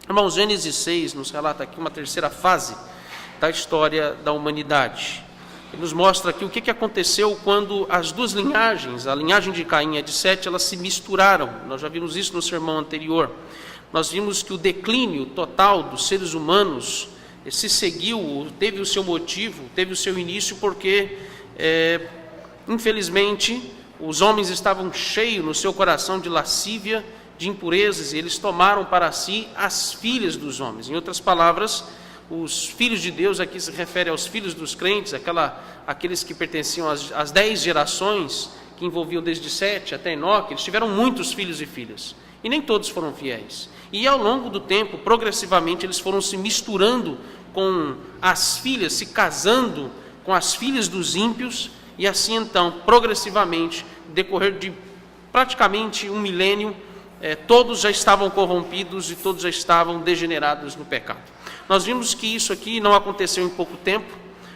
Irmãos, Gênesis 6 nos relata aqui uma terceira fase da história da humanidade. Ele nos mostra aqui o que aconteceu quando as duas linhagens, a linhagem de Caim e a de Sete, elas se misturaram. Nós já vimos isso no sermão anterior. Nós vimos que o declínio total dos seres humanos se seguiu, teve o seu motivo, teve o seu início, porque, infelizmente, os homens estavam cheios no seu coração de lascívia, de impurezas, e eles tomaram para si as filhas dos homens. Em outras palavras, os filhos de Deus aqui se refere aos filhos dos crentes, aqueles que pertenciam às 10 gerações, que envolviam desde Sete até Enoque. Eles tiveram muitos filhos e filhas, e nem todos foram fiéis. E ao longo do tempo, progressivamente, eles foram se misturando com as filhas, se casando com as filhas dos ímpios, e assim então, progressivamente, no decorrer de praticamente um milênio, todos já estavam corrompidos e todos já estavam degenerados no pecado. Nós vimos que isso aqui não aconteceu em pouco tempo,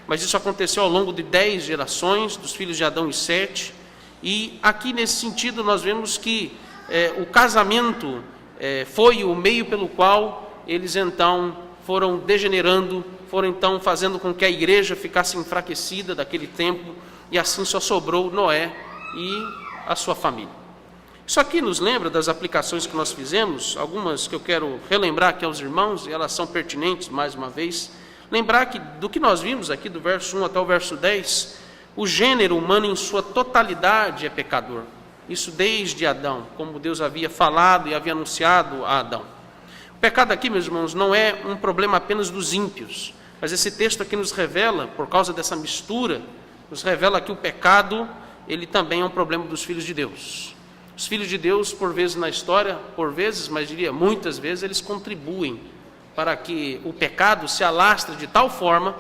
mas isso aconteceu ao longo de 10 gerações, dos filhos de Adão e Sete, e aqui nesse sentido nós vemos que o casamento foi o meio pelo qual eles então foram degenerando, foram então fazendo com que a igreja ficasse enfraquecida daquele tempo, e assim só sobrou Noé e a sua família. Isso aqui nos lembra das aplicações que nós fizemos, algumas que eu quero relembrar aqui aos irmãos, e elas são pertinentes mais uma vez. Lembrar que do que nós vimos aqui do verso 1 até o verso 10, o gênero humano em sua totalidade é pecador. Isso desde Adão, como Deus havia falado e havia anunciado a Adão. O pecado aqui, meus irmãos, não é um problema apenas dos ímpios, mas esse texto aqui nos revela, por causa dessa mistura, nos revela que o pecado, ele também é um problema dos filhos de Deus. Os filhos de Deus, por vezes na história, mas diria muitas vezes, eles contribuem para que o pecado se alastre de tal forma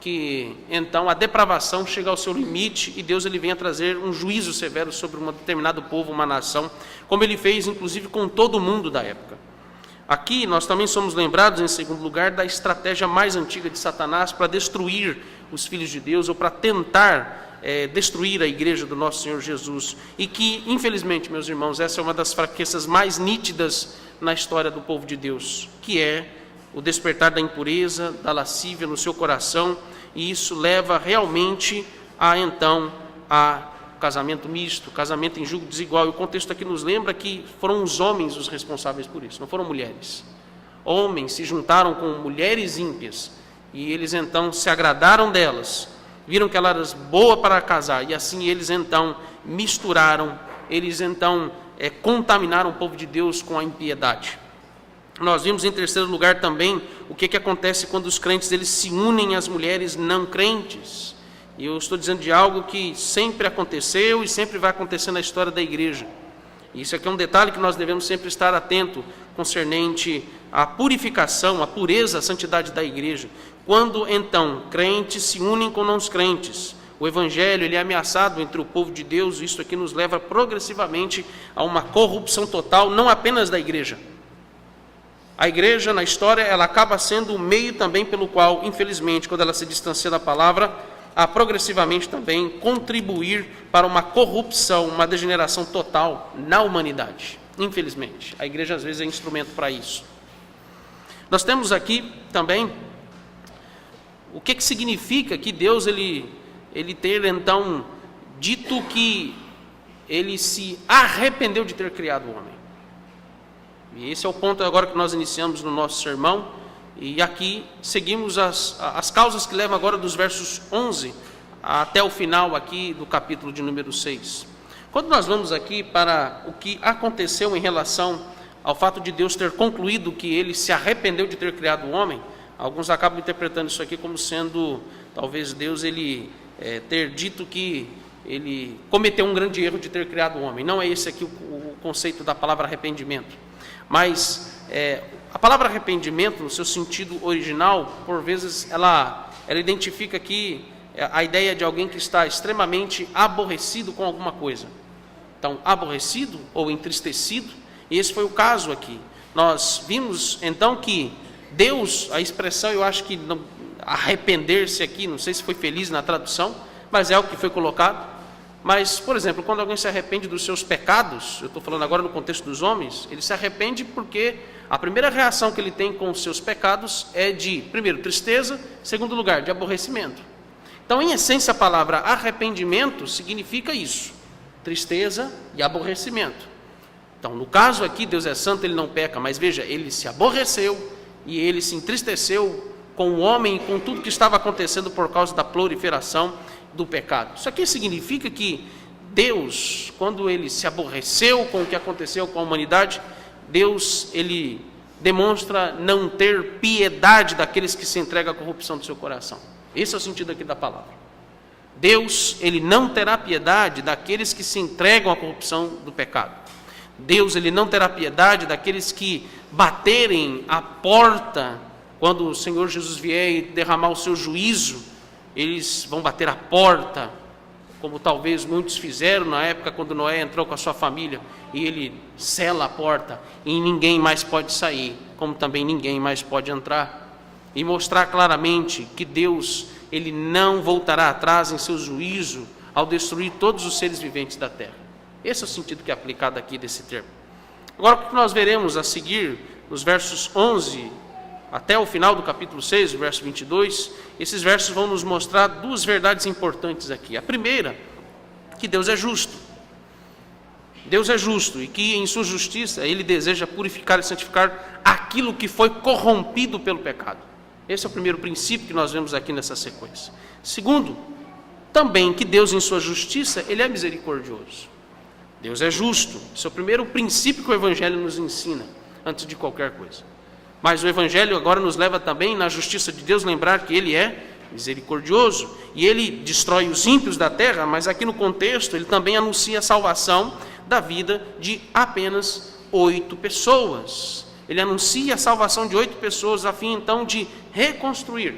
que então a depravação chega ao seu limite e Deus ele venha trazer um juízo severo sobre um determinado povo, uma nação, como ele fez inclusive com todo mundo da época. Aqui nós também somos lembrados, em segundo lugar, da estratégia mais antiga de Satanás para destruir os filhos de Deus, ou para tentar destruir a igreja do nosso Senhor Jesus, e que, infelizmente, meus irmãos, essa é uma das fraquezas mais nítidas na história do povo de Deus, que é o despertar da impureza, da lascívia no seu coração, e isso leva realmente a casamento misto, casamento em julgo desigual. E o contexto aqui nos lembra que foram os homens os responsáveis por isso, não foram mulheres. Homens se juntaram com mulheres ímpias, e eles então se agradaram delas, viram que ela era boa para casar, e assim eles então misturaram, eles então contaminaram o povo de Deus com a impiedade. Nós vimos em terceiro lugar também o que acontece quando os crentes eles se unem às mulheres não crentes. E eu estou dizendo de algo que sempre aconteceu e sempre vai acontecer na história da igreja. Isso aqui é um detalhe que nós devemos sempre estar atento, concernente à purificação, à pureza, à santidade da igreja. Quando então crentes se unem com não crentes, o evangelho ele é ameaçado entre o povo de Deus, isso aqui nos leva progressivamente a uma corrupção total, não apenas da igreja. A igreja na história ela acaba sendo o meio também pelo qual, infelizmente, quando ela se distancia da palavra, a progressivamente também contribuir para uma corrupção, uma degeneração total na humanidade. Infelizmente, a igreja às vezes é instrumento para isso. Nós temos aqui também o que significa que Deus ele ter então dito que ele se arrependeu de ter criado o homem. E esse é o ponto agora que nós iniciamos no nosso sermão, e aqui seguimos as causas que levam agora dos versos 11 até o final aqui do capítulo de número 6. Quando nós vamos aqui para o que aconteceu em relação ao fato de Deus ter concluído que ele se arrependeu de ter criado o homem, alguns acabam interpretando isso aqui como sendo, talvez Deus ele ter dito que ele cometeu um grande erro de ter criado o homem. Não é esse aqui o conceito da palavra arrependimento. Mas a palavra arrependimento, no seu sentido original, por vezes ela identifica aqui a ideia de alguém que está extremamente aborrecido com alguma coisa. Então, aborrecido ou entristecido, e esse foi o caso aqui. Nós vimos então que Deus, a expressão, eu acho que arrepender-se aqui, não sei se foi feliz na tradução, mas é o que foi colocado. Mas, por exemplo, quando alguém se arrepende dos seus pecados, eu estou falando agora no contexto dos homens, ele se arrepende porque a primeira reação que ele tem com os seus pecados é de, primeiro, tristeza, segundo lugar, de aborrecimento. Então, em essência, a palavra arrependimento significa isso, tristeza e aborrecimento. Então, no caso aqui, Deus é santo, ele não peca, mas veja, ele se aborreceu e ele se entristeceu com o homem e com tudo que estava acontecendo por causa da proliferação do pecado. Isso aqui significa que Deus, quando ele se aborreceu com o que aconteceu com a humanidade, Deus, ele demonstra não ter piedade daqueles que se entregam à corrupção do seu coração. Esse é o sentido aqui da palavra. Deus, ele não terá piedade daqueles que se entregam à corrupção do pecado. Deus, ele não terá piedade daqueles que baterem a porta quando o Senhor Jesus vier e derramar o seu juízo. Eles vão bater a porta, como talvez muitos fizeram na época quando Noé entrou com a sua família, e ele sela a porta, e ninguém mais pode sair, como também ninguém mais pode entrar, e mostrar claramente que Deus, ele não voltará atrás em seu juízo ao destruir todos os seres viventes da terra. Esse é o sentido que é aplicado aqui desse termo. Agora, o que nós veremos a seguir, nos versos 11 até o final do capítulo 6, verso 22, esses versos vão nos mostrar duas verdades importantes aqui. A primeira, que Deus é justo. Deus é justo e que em sua justiça ele deseja purificar e santificar aquilo que foi corrompido pelo pecado. Esse é o primeiro princípio que nós vemos aqui nessa sequência. Segundo, também que Deus em sua justiça, ele é misericordioso. Deus é justo. Esse é o primeiro princípio que o Evangelho nos ensina, antes de qualquer coisa. Mas o Evangelho agora nos leva também, na justiça de Deus, lembrar que ele é misericordioso. E ele destrói os ímpios da terra, mas aqui no contexto ele também anuncia a salvação da vida de apenas 8 pessoas. Ele anuncia a salvação de 8 pessoas a fim então de reconstruir,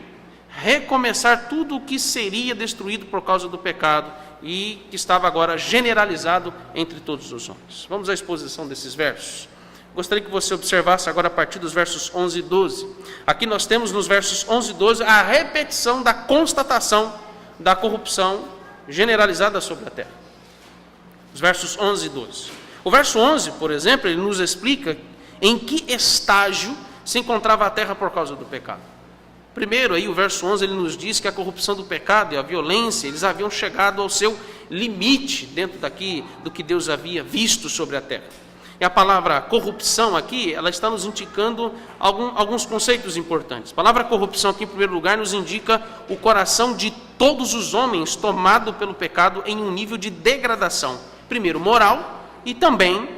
recomeçar tudo o que seria destruído por causa do pecado e que estava agora generalizado entre todos os homens. Vamos à exposição desses versos. Gostaria que você observasse agora a partir dos versos 11 e 12. Aqui nós temos nos versos 11 e 12 a repetição da constatação da corrupção generalizada sobre a terra. Os versos 11 e 12. O verso 11, por exemplo, ele nos explica em que estágio se encontrava a terra por causa do pecado. Primeiro, aí o verso 11, ele nos diz que a corrupção do pecado e a violência, eles haviam chegado ao seu limite dentro daqui do que Deus havia visto sobre a terra. E a palavra corrupção aqui, ela está nos indicando alguns conceitos importantes. A palavra corrupção aqui, em primeiro lugar, nos indica o coração de todos os homens tomado pelo pecado em um nível de degradação. Primeiro, moral e também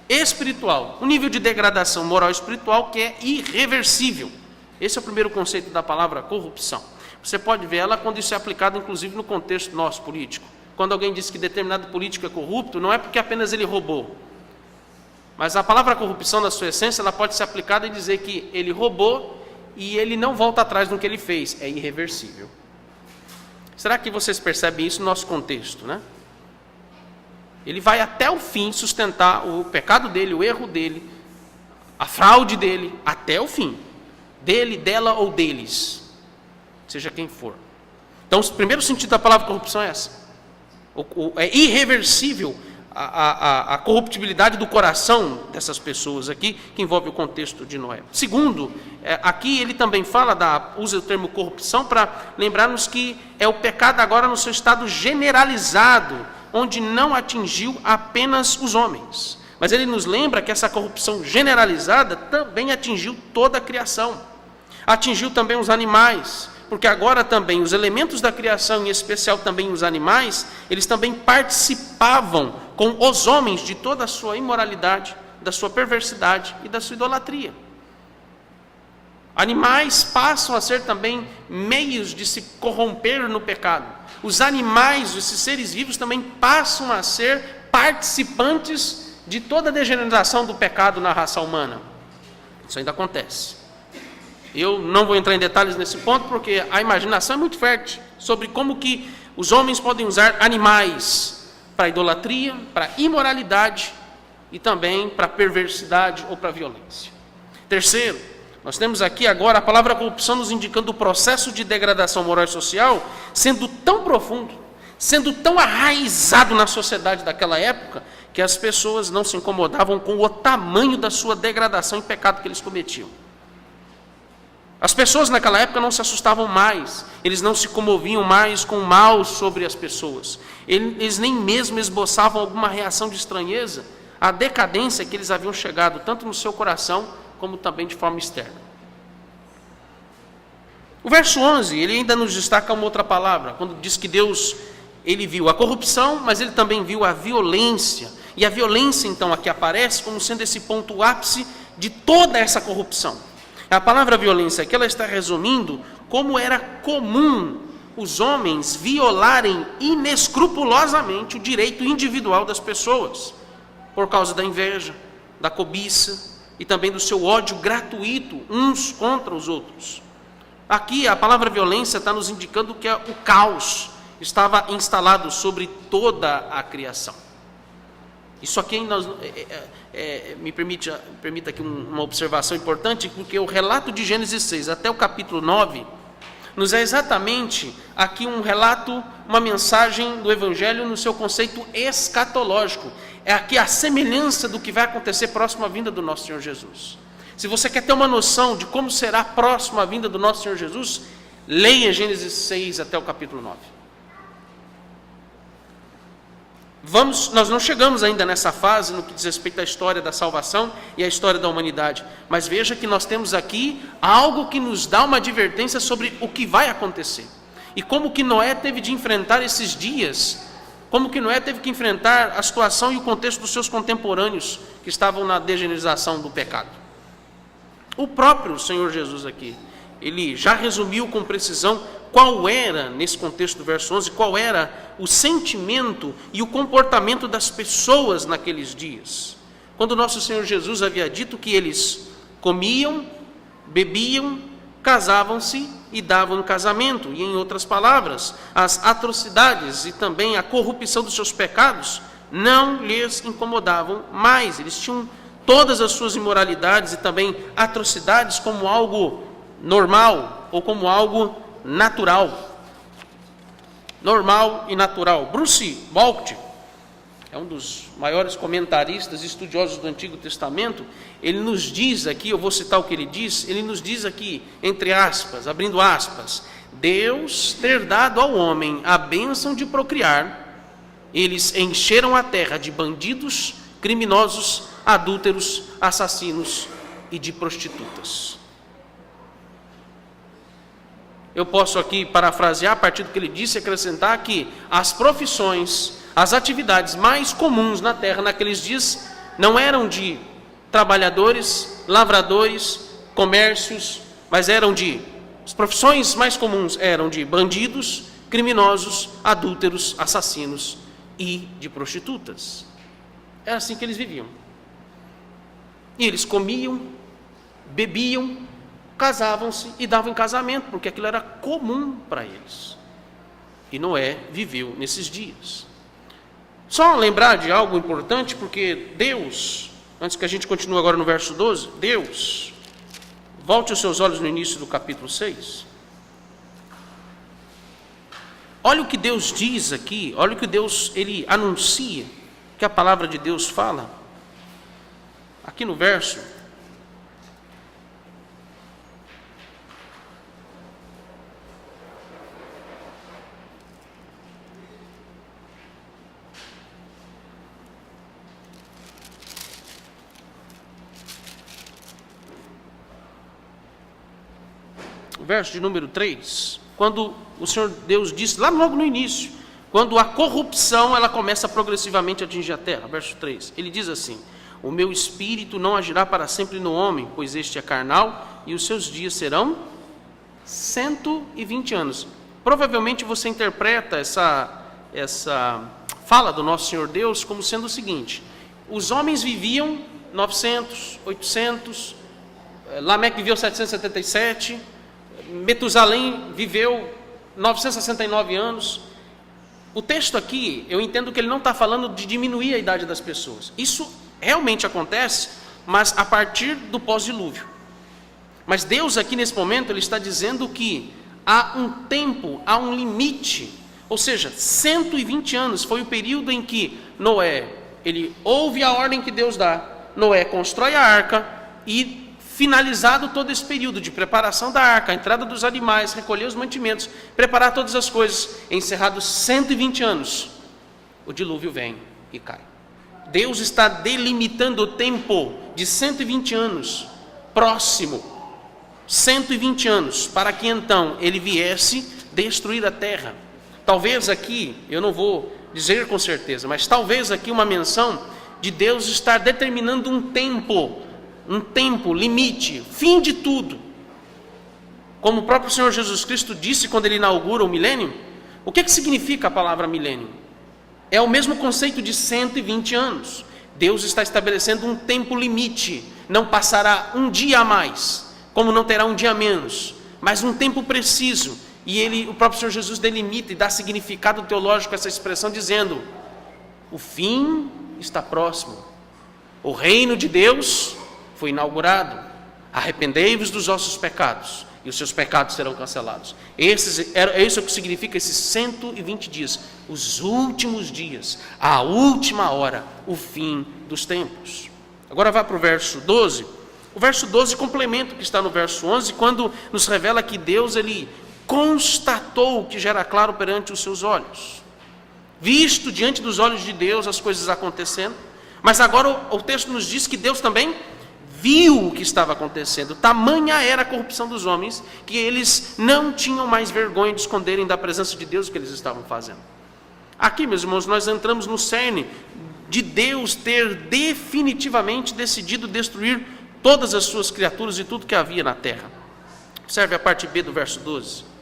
espiritual. Um nível de degradação moral e espiritual que é irreversível. Esse é o primeiro conceito da palavra corrupção. Você pode ver ela quando isso é aplicado, inclusive, no contexto nosso político. Quando alguém diz que determinado político é corrupto, não é porque apenas ele roubou. Mas a palavra corrupção, na sua essência, ela pode ser aplicada e dizer que ele roubou e ele não volta atrás no que ele fez. É irreversível. Será que vocês percebem isso no nosso contexto, né? Ele vai até o fim sustentar o pecado dele, o erro dele, a fraude dele, até o fim. Dele, dela ou deles, seja quem for. Então, o primeiro sentido da palavra corrupção é essa. É irreversível a corruptibilidade do coração dessas pessoas aqui, que envolve o contexto de Noé. Segundo, aqui ele também usa o termo corrupção para lembrar-nos que é o pecado agora no seu estado generalizado, onde não atingiu apenas os homens. Mas ele nos lembra que essa corrupção generalizada também atingiu toda a criação. Atingiu também os animais, porque agora também os elementos da criação, em especial também os animais, eles também participavam com os homens de toda a sua imoralidade, da sua perversidade e da sua idolatria. Animais passam a ser também meios de se corromper no pecado. Os animais, esses seres vivos, também passam a ser participantes de toda a degeneração do pecado na raça humana. Isso ainda acontece. Eu não vou entrar em detalhes nesse ponto, porque a imaginação é muito fértil sobre como que os homens podem usar animais para idolatria, para imoralidade e também para perversidade ou para violência. Terceiro, nós temos aqui agora a palavra corrupção nos indicando o processo de degradação moral e social sendo tão profundo, sendo tão arraizado na sociedade daquela época, que as pessoas não se incomodavam com o tamanho da sua degradação e pecado que eles cometiam. As pessoas naquela época não se assustavam mais, eles não se comoviam mais com o mal sobre as pessoas, eles nem mesmo esboçavam alguma reação de estranheza à decadência que eles haviam chegado, tanto no seu coração, como também de forma externa. O verso 11, ele ainda nos destaca uma outra palavra, quando diz que Deus, ele viu a corrupção, mas ele também viu a violência, e a violência então aqui aparece como sendo esse ponto ápice de toda essa corrupção. A palavra violência aqui, ela está resumindo como era comum os homens violarem inescrupulosamente o direito individual das pessoas, por causa da inveja, da cobiça e também do seu ódio gratuito uns contra os outros. Aqui a palavra violência está nos indicando que o caos estava instalado sobre toda a criação. Isso aqui me permita aqui uma observação importante, porque o relato de Gênesis 6 até o capítulo 9 nos é exatamente aqui um relato, uma mensagem do Evangelho no seu conceito escatológico. É aqui a semelhança do que vai acontecer próximo à vinda do nosso Senhor Jesus. Se você quer ter uma noção de como será a próxima vinda do nosso Senhor Jesus, leia Gênesis 6 até o capítulo 9. Nós não chegamos ainda nessa fase no que diz respeito à história da salvação e à história da humanidade, mas veja que nós temos aqui algo que nos dá uma advertência sobre o que vai acontecer. E como que Noé teve de enfrentar esses dias, como que Noé teve que enfrentar a situação e o contexto dos seus contemporâneos que estavam na degeneração do pecado. O próprio Senhor Jesus aqui, ele já resumiu com precisão qual era, nesse contexto do verso 11, qual era o sentimento e o comportamento das pessoas naqueles dias. Quando nosso Senhor Jesus havia dito que eles comiam, bebiam, casavam-se e davam em casamento. E em outras palavras, as atrocidades e também a corrupção dos seus pecados não lhes incomodavam mais. Eles tinham todas as suas imoralidades e também atrocidades como algo normal ou como algo natural. Normal e natural. Bruce Waltke é um dos maiores comentaristas e estudiosos do Antigo Testamento. Ele nos diz aqui, eu vou citar o que ele nos diz aqui, entre aspas, abrindo aspas, Deus ter dado ao homem a bênção de procriar, eles encheram a terra de bandidos, criminosos, adúlteros, assassinos e de prostitutas. Eu posso aqui parafrasear a partir do que ele disse e acrescentar que as profissões, as atividades mais comuns na terra naqueles dias não eram de trabalhadores, lavradores, comércios, mas as profissões mais comuns eram de bandidos, criminosos, adúlteros, assassinos e de prostitutas. Era assim que eles viviam. E eles comiam, bebiam, casavam-se e davam em casamento, porque aquilo era comum para eles. E Noé viveu nesses dias. Só lembrar de algo importante, porque Deus, antes que a gente continue agora no verso 12, Deus, volte os seus olhos no início do capítulo 6. Olha o que Deus diz aqui, olha o que Deus, ele anuncia, que a palavra de Deus fala. Aqui no verso de número 3, quando o Senhor Deus disse, lá logo no início, quando a corrupção ela começa progressivamente a atingir a terra, verso 3, ele diz assim, o meu espírito não agirá para sempre no homem, pois este é carnal, e os seus dias serão 120 anos. Provavelmente você interpreta essa fala do nosso Senhor Deus como sendo o seguinte, os homens viviam 900, 800, Lameque viveu 777, Metusalém viveu 969 anos. O texto aqui, eu entendo que ele não está falando de diminuir a idade das pessoas. Isso realmente acontece, mas a partir do pós-dilúvio. Mas Deus aqui nesse momento, ele está dizendo que há um tempo, há um limite, Ou seja, 120 anos foi o período em que Noé, ele ouve a ordem que Deus dá, Noé constrói a arca e, finalizado todo esse período de preparação da arca, a entrada dos animais, recolher os mantimentos, preparar todas as coisas, encerrados 120 anos, o dilúvio vem e cai. Deus está delimitando o tempo de 120 anos, próximo, 120 anos, para que então ele viesse destruir a terra. Talvez aqui, eu não vou dizer com certeza, mas talvez aqui uma menção de Deus estar determinando um tempo limite, fim de tudo. Como o próprio Senhor Jesus Cristo disse quando ele inaugura o milênio. O que significa a palavra milênio? É o mesmo conceito de 120 anos. Deus está estabelecendo um tempo limite. Não passará um dia a mais, como não terá um dia a menos, mas um tempo preciso. E o próprio Senhor Jesus delimita e dá significado teológico a essa expressão, dizendo: o fim está próximo. O reino de Deus foi inaugurado. Arrependei-vos dos vossos pecados, e os seus pecados serão cancelados. É isso que significa esses 120 dias, os últimos dias, a última hora, o fim dos tempos. Agora vá para o verso 12. O verso 12 complementa o que está no verso 11, quando nos revela que Deus, ele constatou o que já era claro perante os seus olhos. Visto diante dos olhos de Deus as coisas acontecendo, mas agora o texto nos diz que Deus também viu o que estava acontecendo. Tamanha era a corrupção dos homens, que eles não tinham mais vergonha de esconderem da presença de Deus o que eles estavam fazendo. Aqui, meus irmãos, nós entramos no cerne de Deus ter definitivamente decidido destruir todas as suas criaturas e tudo que havia na terra. Observe a parte B do verso 12.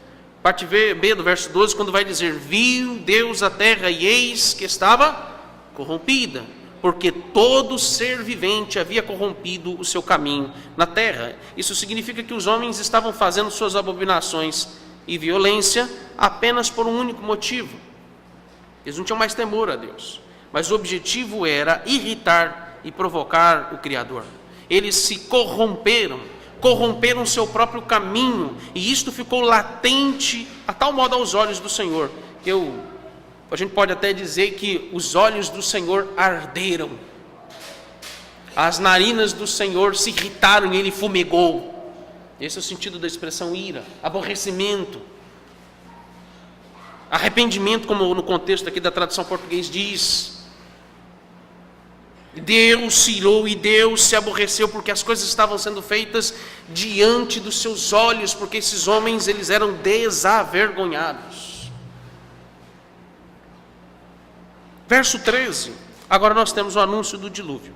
Parte B do verso 12, quando vai dizer: viu Deus a terra e eis que estava corrompida, porque todo ser vivente havia corrompido o seu caminho na terra. Isso significa que os homens estavam fazendo suas abominações e violência apenas por um único motivo. Eles não tinham mais temor a Deus, mas o objetivo era irritar e provocar o Criador. Eles se corromperam o seu próprio caminho, e isto ficou latente a tal modo aos olhos do Senhor, que a gente pode até dizer que os olhos do Senhor arderam, as narinas do Senhor se irritaram e ele fumegou. Esse é o sentido da expressão ira, aborrecimento, arrependimento, como no contexto aqui da tradução portuguesa diz. Deus se irou e Deus se aborreceu, porque as coisas estavam sendo feitas diante dos seus olhos, porque esses homens, eles eram desavergonhados. Verso 13, agora nós temos o anúncio do dilúvio.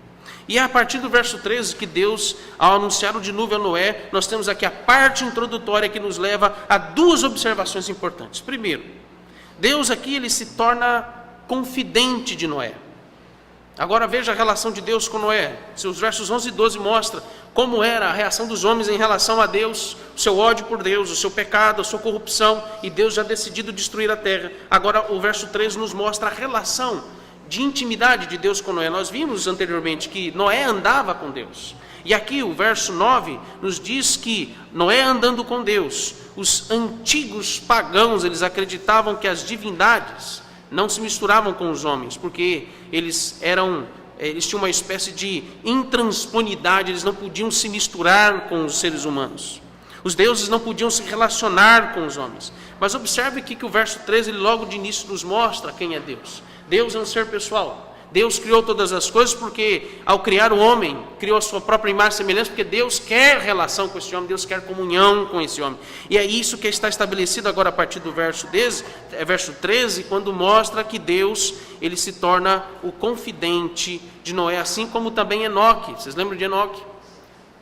E é a partir do verso 13 que Deus, ao anunciar o dilúvio a Noé, nós temos aqui a parte introdutória que nos leva a duas observações importantes. Primeiro, Deus aqui, ele se torna confidente de Noé. Agora veja a relação de Deus com Noé. Seus versos 11 e 12 mostram como era a reação dos homens em relação a Deus, o seu ódio por Deus, o seu pecado, a sua corrupção, e Deus já decidido destruir a terra. Agora o verso 13 nos mostra a relação de intimidade de Deus com Noé. Nós vimos anteriormente que Noé andava com Deus. E aqui o verso 9 nos diz que Noé andando com Deus, os antigos pagãos, eles acreditavam que as divindades não se misturavam com os homens, porque eles tinham uma espécie de intransponidade, eles não podiam se misturar com os seres humanos. Os deuses não podiam se relacionar com os homens. Mas observe aqui que o verso 13, ele logo de início nos mostra quem é Deus. Deus é um ser pessoal. Deus criou todas as coisas porque, ao criar o homem, criou a sua própria imagem e semelhança, porque Deus quer relação com esse homem, Deus quer comunhão com esse homem. E é isso que está estabelecido agora a partir do verso 13, quando mostra que Deus, ele se torna o confidente de Noé, assim como também Enoque. Vocês lembram de Enoque?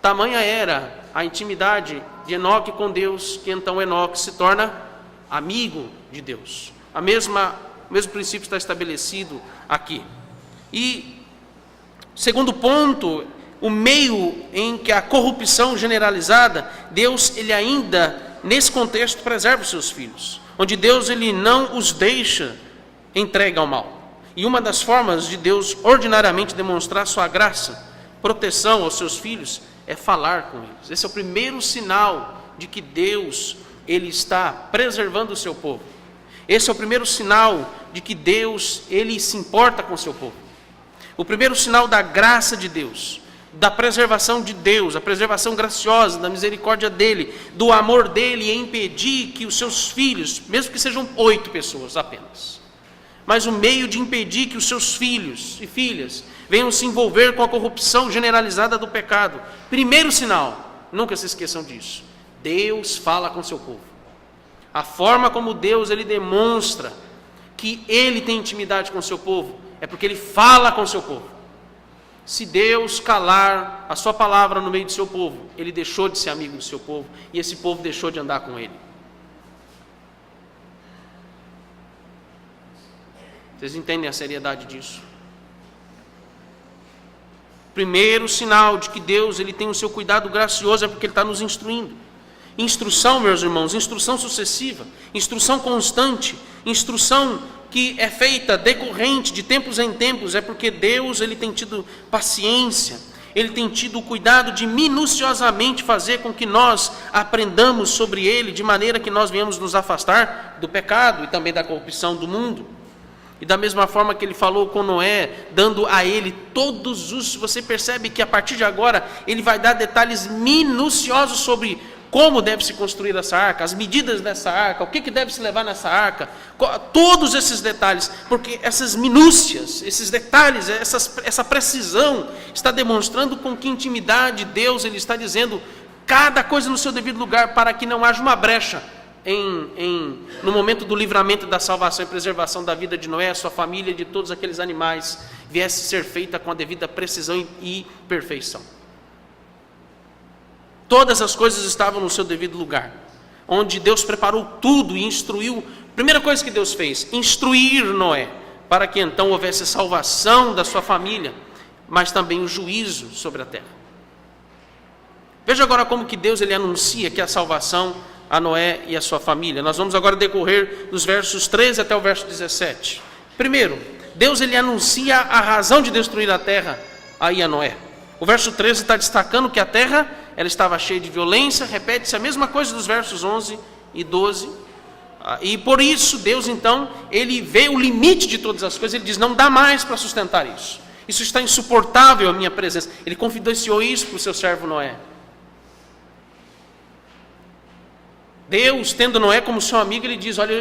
Tamanha era a intimidade de Enoque com Deus, que então Enoque se torna amigo de Deus. O mesmo princípio está estabelecido aqui. E, segundo ponto, o meio em que a corrupção generalizada, Deus, ele ainda, nesse contexto, preserva os seus filhos. Onde Deus, ele não os deixa entregue ao mal. E uma das formas de Deus ordinariamente demonstrar sua graça, proteção aos seus filhos, é falar com eles. Esse é o primeiro sinal de que Deus, ele está preservando o seu povo. Esse é o primeiro sinal de que Deus, Ele se importa com o seu povo. O primeiro sinal da graça de Deus, da preservação de Deus, a preservação graciosa, da misericórdia dEle, do amor dEle em impedir que os seus filhos, mesmo que sejam 8 pessoas apenas, mas o meio de impedir que os seus filhos e filhas venham se envolver com a corrupção generalizada do pecado. Primeiro sinal, nunca se esqueçam disso, Deus fala com o seu povo. A forma como Deus ele demonstra que Ele tem intimidade com o seu povo é porque Ele fala com o seu povo. Se Deus calar a sua palavra no meio do seu povo, Ele deixou de ser amigo do seu povo e esse povo deixou de andar com Ele. Vocês entendem a seriedade disso? Primeiro sinal de que Deus ele tem o seu cuidado gracioso é porque Ele está nos instruindo. Instrução, meus irmãos, instrução sucessiva, instrução constante, instrução que é feita decorrente de tempos em tempos, é porque Deus ele tem tido paciência, Ele tem tido o cuidado de minuciosamente fazer com que nós aprendamos sobre Ele, de maneira que nós venhamos nos afastar do pecado e também da corrupção do mundo. E da mesma forma que Ele falou com Noé, dando a ele todos os... Você percebe que a partir de agora, Ele vai dar detalhes minuciosos sobre como deve se construir essa arca, as medidas dessa arca, o que deve se levar nessa arca, todos esses detalhes, porque essas minúcias, esses detalhes, essa precisão, está demonstrando com que intimidade Deus ele está dizendo cada coisa no seu devido lugar, para que não haja uma brecha no momento do livramento da salvação e preservação da vida de Noé, sua família, de todos aqueles animais, viesse ser feita com a devida precisão e perfeição. Todas as coisas estavam no seu devido lugar, onde Deus preparou tudo e instruiu. Primeira coisa que Deus fez, instruir Noé, para que então houvesse salvação da sua família, mas também o juízo sobre a terra. Veja agora como que Deus ele anuncia que a salvação a Noé e a sua família. Nós vamos agora decorrer dos versos 13 até o verso 17. Primeiro, Deus ele anuncia a razão de destruir a terra aí a Noé. O verso 13 está destacando que a terra ela estava cheia de violência, repete-se a mesma coisa dos versos 11 e 12. E por isso Deus então, Ele vê o limite de todas as coisas, Ele diz, não dá mais para sustentar isso. Isso está insuportável a minha presença. Ele confidenciou isso para o seu servo Noé. Deus, tendo Noé como seu amigo, Ele diz, olha,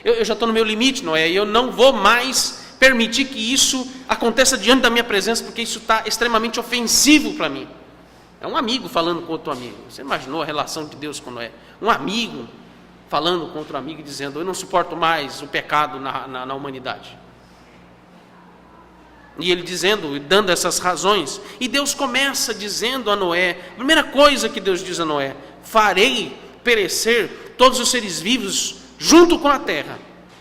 eu já estou no meu limite, Noé, e eu não vou mais permitir que isso aconteça diante da minha presença, porque isso está extremamente ofensivo para mim. É um amigo falando com outro amigo. Você imaginou a relação de Deus com Noé? Um amigo falando com outro amigo e dizendo, eu não suporto mais o pecado na humanidade. E ele dizendo, dando essas razões. E Deus começa dizendo a Noé, a primeira coisa que Deus diz a Noé, farei perecer todos os seres vivos junto com a terra.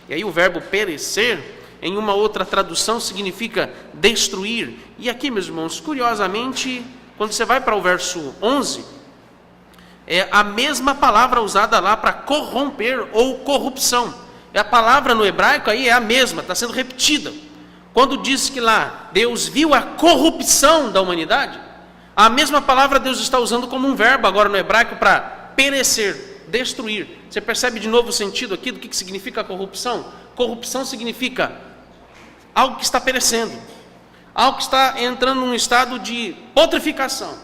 E aí o verbo perecer, em uma outra tradução, significa destruir. E aqui, meus irmãos, curiosamente, quando você vai para o verso 11, é a mesma palavra usada lá para corromper ou corrupção. A palavra no hebraico aí é a mesma, está sendo repetida. Quando diz que lá Deus viu a corrupção da humanidade, a mesma palavra Deus está usando como um verbo agora no hebraico para perecer, destruir. Você percebe de novo o sentido aqui do que significa a corrupção? Corrupção significa algo que está perecendo, algo que está entrando num estado de putrificação,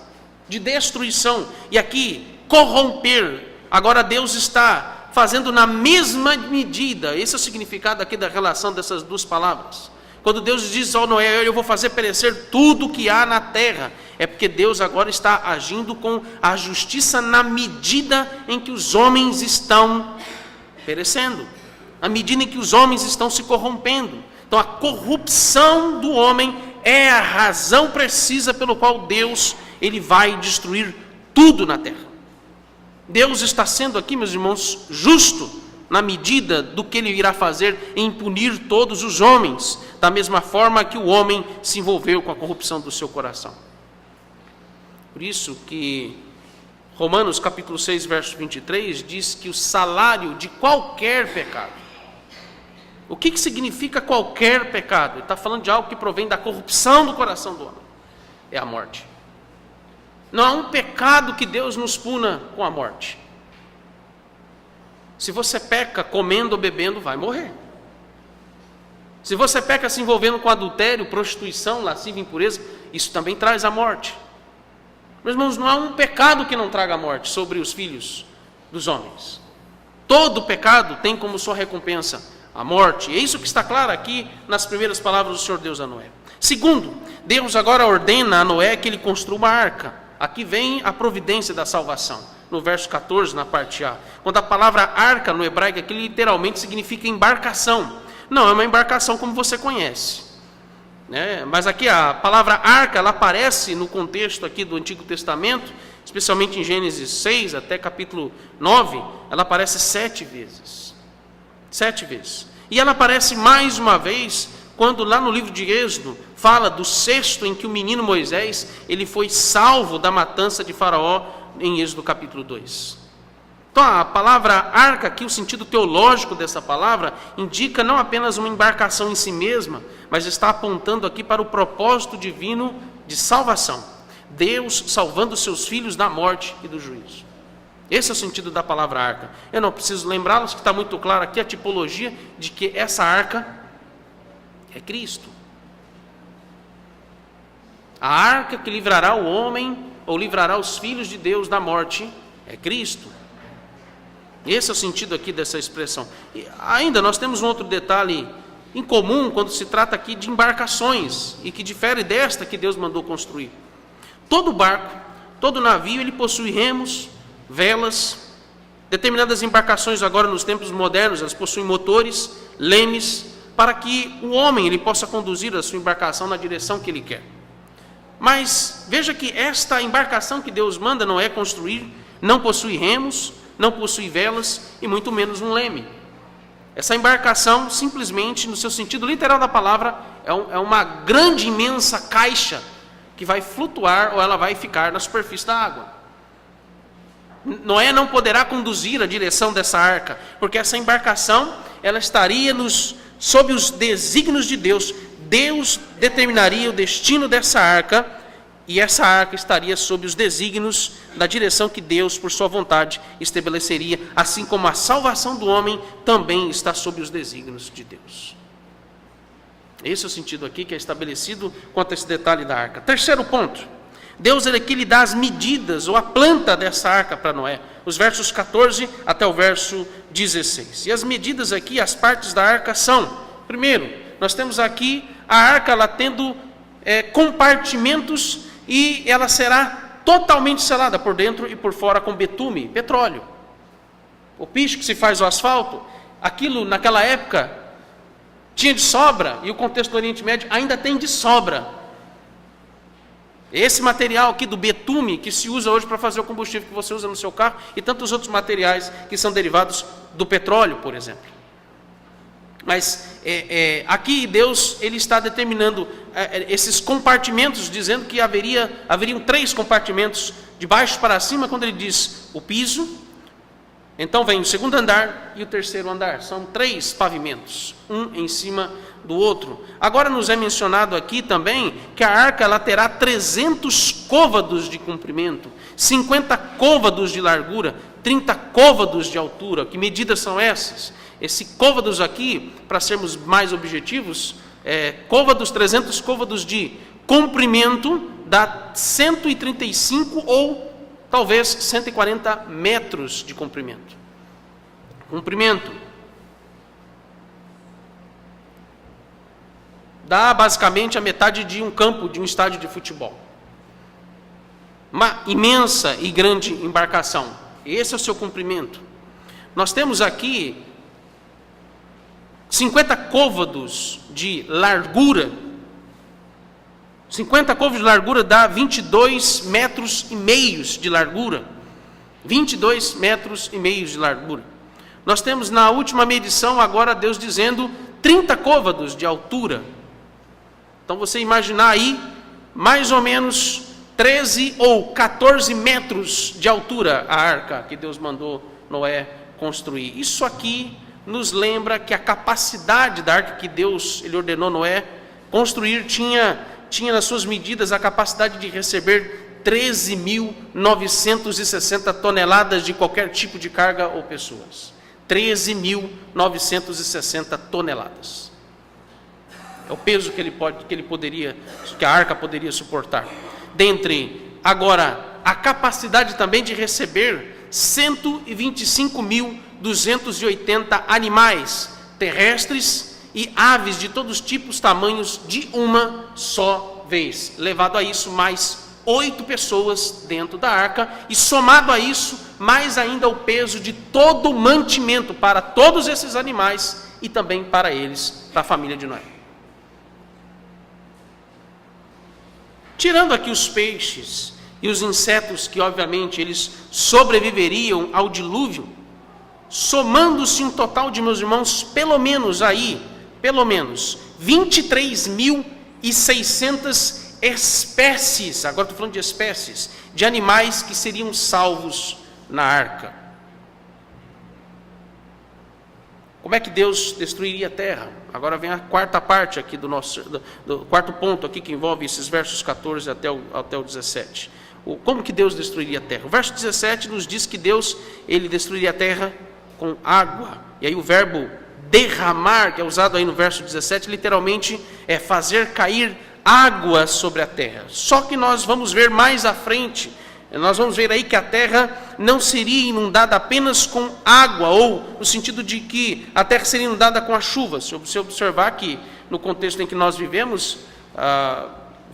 de destruição. E aqui, corromper. Agora Deus está fazendo na mesma medida. Esse é o significado aqui da relação dessas duas palavras. Quando Deus diz ao Noé, eu vou fazer perecer tudo que há na terra, é porque Deus agora está agindo com a justiça na medida em que os homens estão perecendo, na medida em que os homens estão se corrompendo. Então a corrupção do homem é a razão precisa pelo qual Deus ele vai destruir tudo na terra. Deus está sendo aqui, meus irmãos, justo na medida do que ele irá fazer em punir todos os homens, da mesma forma que o homem se envolveu com a corrupção do seu coração. Por isso que Romanos capítulo 6, verso 23, diz que o salário de qualquer pecado. O que significa qualquer pecado? Ele está falando de algo que provém da corrupção do coração do homem. É a morte. Não há um pecado que Deus nos puna com a morte. Se você peca comendo ou bebendo, vai morrer. Se você peca se envolvendo com adultério, prostituição, lascívia, impureza, isso também traz a morte. Meus irmãos, não há um pecado que não traga a morte sobre os filhos dos homens. Todo pecado tem como sua recompensa a morte. E é isso que está claro aqui nas primeiras palavras do Senhor Deus a Noé. Segundo, Deus agora ordena a Noé que ele construa uma arca. Aqui vem a providência da salvação, no verso 14, na parte A. Quando a palavra arca no hebraico aqui literalmente significa embarcação. Não é uma embarcação como você conhece, né? Mas aqui a palavra arca, ela aparece no contexto aqui do Antigo Testamento, especialmente em Gênesis 6 até capítulo 9, ela aparece 7 vezes. 7 vezes. E ela aparece mais uma vez quando lá no livro de Êxodo fala do cesto em que o menino Moisés ele foi salvo da matança de Faraó em Êxodo capítulo 2. Então a palavra arca aqui, o sentido teológico dessa palavra, indica não apenas uma embarcação em si mesma, mas está apontando aqui para o propósito divino de salvação. Deus salvando seus filhos da morte e do juízo. Esse é o sentido da palavra arca. Eu não preciso lembrá-los que está muito claro aqui a tipologia de que essa arca é Cristo. A arca que livrará o homem, ou livrará os filhos de Deus da morte, é Cristo. Esse é o sentido aqui dessa expressão. E ainda nós temos um outro detalhe em comum quando se trata aqui de embarcações, e que difere desta que Deus mandou construir. Todo barco, todo navio, ele possui remos, velas. Determinadas embarcações agora nos tempos modernos, elas possuem motores, lemes, para que o homem ele possa conduzir a sua embarcação na direção que ele quer. Mas veja que esta embarcação que Deus manda Noé construir não possui remos, não possui velas e muito menos um leme. Essa embarcação, simplesmente, no seu sentido literal da palavra, é uma grande, imensa caixa que vai flutuar ou ela vai ficar na superfície da água. Noé não poderá conduzir a direção dessa arca, porque essa embarcação ela estaria sob os desígnios de Deus. Deus determinaria o destino dessa arca, e essa arca estaria sob os desígnios da direção que Deus, por sua vontade, estabeleceria, assim como a salvação do homem também está sob os desígnios de Deus. Esse é o sentido aqui que é estabelecido quanto a esse detalhe da arca. Terceiro ponto, Deus ele aqui lhe dá as medidas ou a planta dessa arca para Noé, os versos 14 até o verso 16. E as medidas aqui, as partes da arca são, primeiro, nós temos aqui a arca ela tendo compartimentos, e ela será totalmente selada por dentro e por fora com betume, petróleo. O piche que se faz o asfalto, aquilo naquela época tinha de sobra, e o contexto do Oriente Médio ainda tem de sobra. Esse material aqui do betume que se usa hoje para fazer o combustível que você usa no seu carro e tantos outros materiais que são derivados do petróleo, por exemplo. Mas aqui Deus ele está determinando esses compartimentos, dizendo que haveriam 3 compartimentos, de baixo para cima, quando ele diz o piso. Então vem o segundo andar e o terceiro andar. São 3 pavimentos, um em cima do outro. Agora nos é mencionado aqui também que a arca ela terá 300 côvados de comprimento, 50 côvados de largura, 30 côvados de altura. Que medidas são essas? Esse côvados aqui, para sermos mais objetivos, côvados, 300 côvados de comprimento, dá 135 ou talvez 140 metros de comprimento. Comprimento. Dá basicamente a metade de um campo, de um estádio de futebol. Uma imensa e grande embarcação. Esse é o seu comprimento. Nós temos aqui 50 côvados de largura. 50 côvados de largura dá 22 metros e meios de largura. 22 metros e meios de largura. Nós temos na última medição agora Deus dizendo 30 côvados de altura. Então você imaginar aí mais ou menos 13 ou 14 metros de altura a arca que Deus mandou Noé construir. Isso aqui nos lembra que a capacidade da arca que Deus ele ordenou Noé construir tinha nas suas medidas a capacidade de receber 13.960 toneladas de qualquer tipo de carga ou pessoas. 13.960 toneladas. É o peso que a arca poderia suportar. Agora, a capacidade também de receber 125.280 animais terrestres e aves de todos os tipos, tamanhos, de uma só vez. Levado a isso, mais 8 pessoas dentro da arca, e somado a isso, mais ainda o peso de todo o mantimento para todos esses animais e também para eles, para a família de Noé. Tirando aqui os peixes e os insetos, que obviamente eles sobreviveriam ao dilúvio, somando-se um total de, meus irmãos, pelo menos 23.600 espécies, agora estou falando de espécies, de animais que seriam salvos na arca. Como é que Deus destruiria a terra? Agora vem a quarta parte aqui do quarto ponto aqui, que envolve esses versos 14 até o 17. Como que Deus destruiria a terra? O verso 17 nos diz que Deus, ele destruiria a terra com água. E aí o verbo derramar, que é usado aí no verso 17, literalmente é fazer cair água sobre a terra. Só que nós vamos ver mais à frente, nós vamos ver aí que a terra não seria inundada apenas com água, ou no sentido de que a terra seria inundada com a chuva. Se você observar que no contexto em que nós vivemos,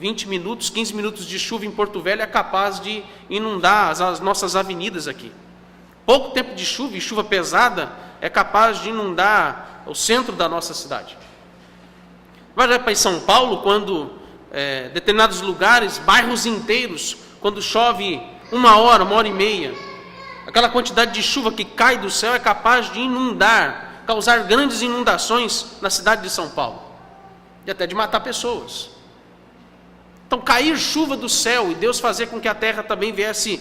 20 minutos, 15 minutos de chuva em Porto Velho é capaz de inundar as nossas avenidas aqui. Pouco tempo de chuva, e chuva pesada, é capaz de inundar o centro da nossa cidade. Vai para São Paulo, quando determinados lugares, bairros inteiros, quando chove 1 hora e meia, aquela quantidade de chuva que cai do céu é capaz de inundar, causar grandes inundações na cidade de São Paulo, e até de matar pessoas. Então, cair chuva do céu e Deus fazer com que a terra também viesse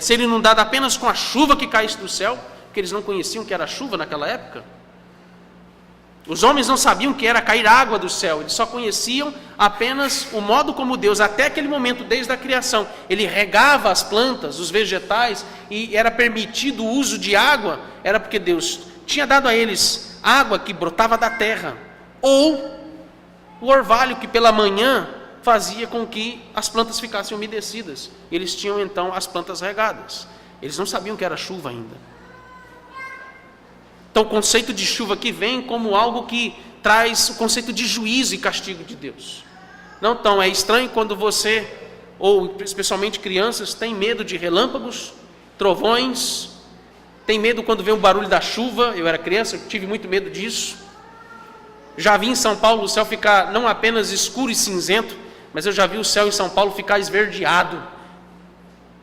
ser inundada apenas com a chuva que caísse do céu, porque eles não conheciam que era chuva naquela época. Os homens não sabiam que era cair água do céu, eles só conheciam apenas o modo como Deus, até aquele momento, desde a criação, ele regava as plantas, os vegetais, e era permitido o uso de água, era porque Deus tinha dado a eles água que brotava da terra, ou o orvalho que pela manhã fazia com que as plantas ficassem umedecidas. Eles tinham então as plantas regadas. Eles não sabiam que era chuva ainda. Então o conceito de chuva aqui vem como algo que traz o conceito de juízo e castigo de Deus. Não, então é estranho quando você, ou especialmente crianças, tem medo de relâmpagos, trovões, tem medo quando vem o barulho da chuva. Eu era criança, eu tive muito medo disso. Já vi em São Paulo o céu ficar não apenas escuro e cinzento, mas eu já vi o céu em São Paulo ficar esverdeado,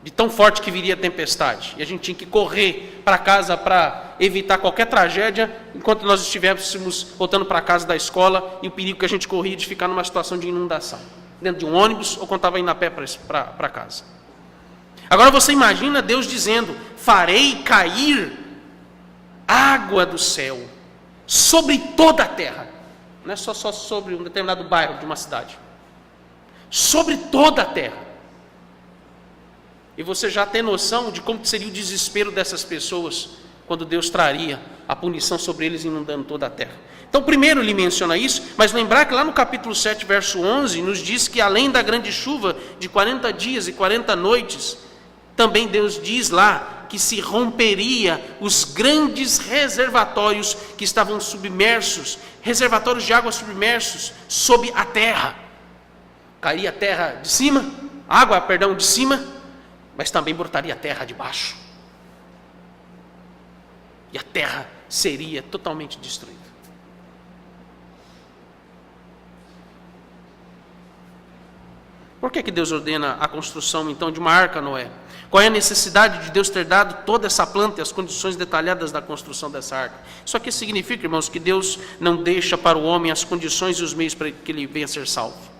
de tão forte que viria a tempestade. E a gente tinha que correr para casa para evitar qualquer tragédia, enquanto nós estivéssemos voltando para casa da escola, e o perigo que a gente corria de ficar numa situação de inundação, dentro de um ônibus, ou quando estava indo a pé para casa. Agora você imagina Deus dizendo: farei cair água do céu sobre toda a terra. Não é só sobre um determinado bairro de uma cidade. Sobre toda a terra. E você já tem noção de como seria o desespero dessas pessoas quando Deus traria a punição sobre eles, inundando toda a terra. Então primeiro ele menciona isso, mas lembrar que lá no capítulo 7, verso 11, nos diz que além da grande chuva de 40 dias e 40 noites, também Deus diz lá que se romperia os grandes reservatórios que estavam submersos, reservatórios de água submersos sob a terra. Cairia a terra de cima, água de cima, mas também brotaria a terra de baixo. E a terra seria totalmente destruída. Por que Deus ordena a construção então de uma arca, Noé? Qual é a necessidade de Deus ter dado toda essa planta e as condições detalhadas da construção dessa arca? Isso aqui significa, irmãos, que Deus não deixa para o homem as condições e os meios para que ele venha a ser salvo.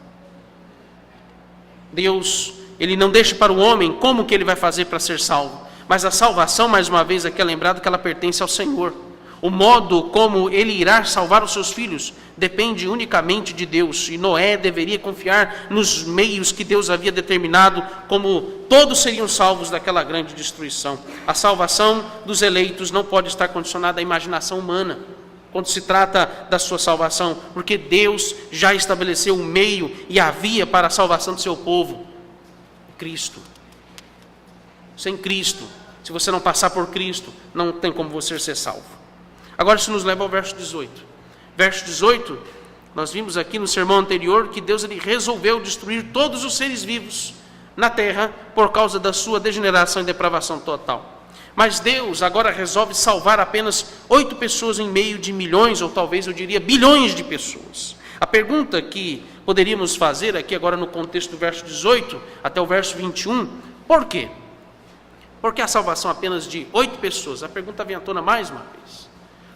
Deus, ele não deixa para o homem como que ele vai fazer para ser salvo. Mas a salvação, mais uma vez, aqui é lembrado que ela pertence ao Senhor. O modo como ele irá salvar os seus filhos depende unicamente de Deus. E Noé deveria confiar nos meios que Deus havia determinado, como todos seriam salvos daquela grande destruição. A salvação dos eleitos não pode estar condicionada à imaginação humana, quando se trata da sua salvação, porque Deus já estabeleceu o meio e a via para a salvação do seu povo: Cristo. Sem Cristo, se você não passar por Cristo, não tem como você ser salvo. Agora isso nos leva ao verso 18. Verso 18, nós vimos aqui no sermão anterior que Deus ele resolveu destruir todos os seres vivos na terra por causa da sua degeneração e depravação total. Mas Deus agora resolve salvar apenas 8 pessoas em meio de milhões, ou talvez eu diria bilhões de pessoas. A pergunta que poderíamos fazer aqui agora no contexto do verso 18 até o verso 21, por quê? Por que a salvação apenas de 8 pessoas? A pergunta vem à tona mais uma vez.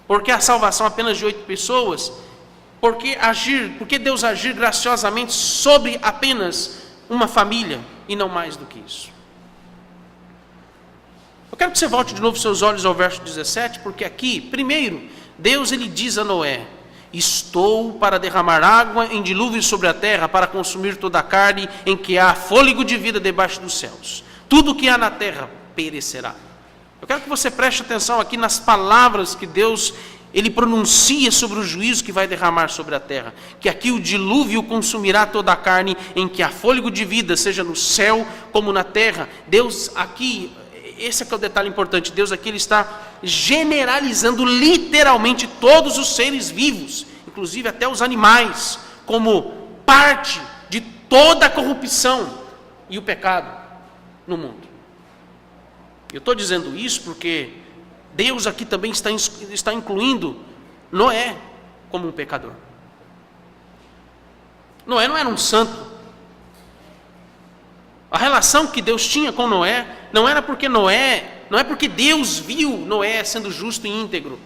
Por que a salvação apenas de 8 pessoas? Por que Deus agir graciosamente sobre apenas uma família e não mais do que isso? Eu quero que você volte de novo seus olhos ao verso 17, porque aqui, primeiro, Deus ele diz a Noé: estou para derramar água em dilúvio sobre a terra, para consumir toda a carne em que há fôlego de vida debaixo dos céus. Tudo que há na terra perecerá. Eu quero que você preste atenção aqui nas palavras que Deus ele pronuncia sobre o juízo que vai derramar sobre a terra. Que aqui o dilúvio consumirá toda a carne em que há fôlego de vida, seja no céu como na terra. Deus aqui, esse é que é o detalhe importante, Deus aqui ele está generalizando literalmente todos os seres vivos, inclusive até os animais, como parte de toda a corrupção e o pecado no mundo. Eu estou dizendo isso porque Deus aqui também está incluindo Noé como um pecador. Noé não era um santo. A relação que Deus tinha com Noé não é porque Deus viu Noé sendo justo e íntegro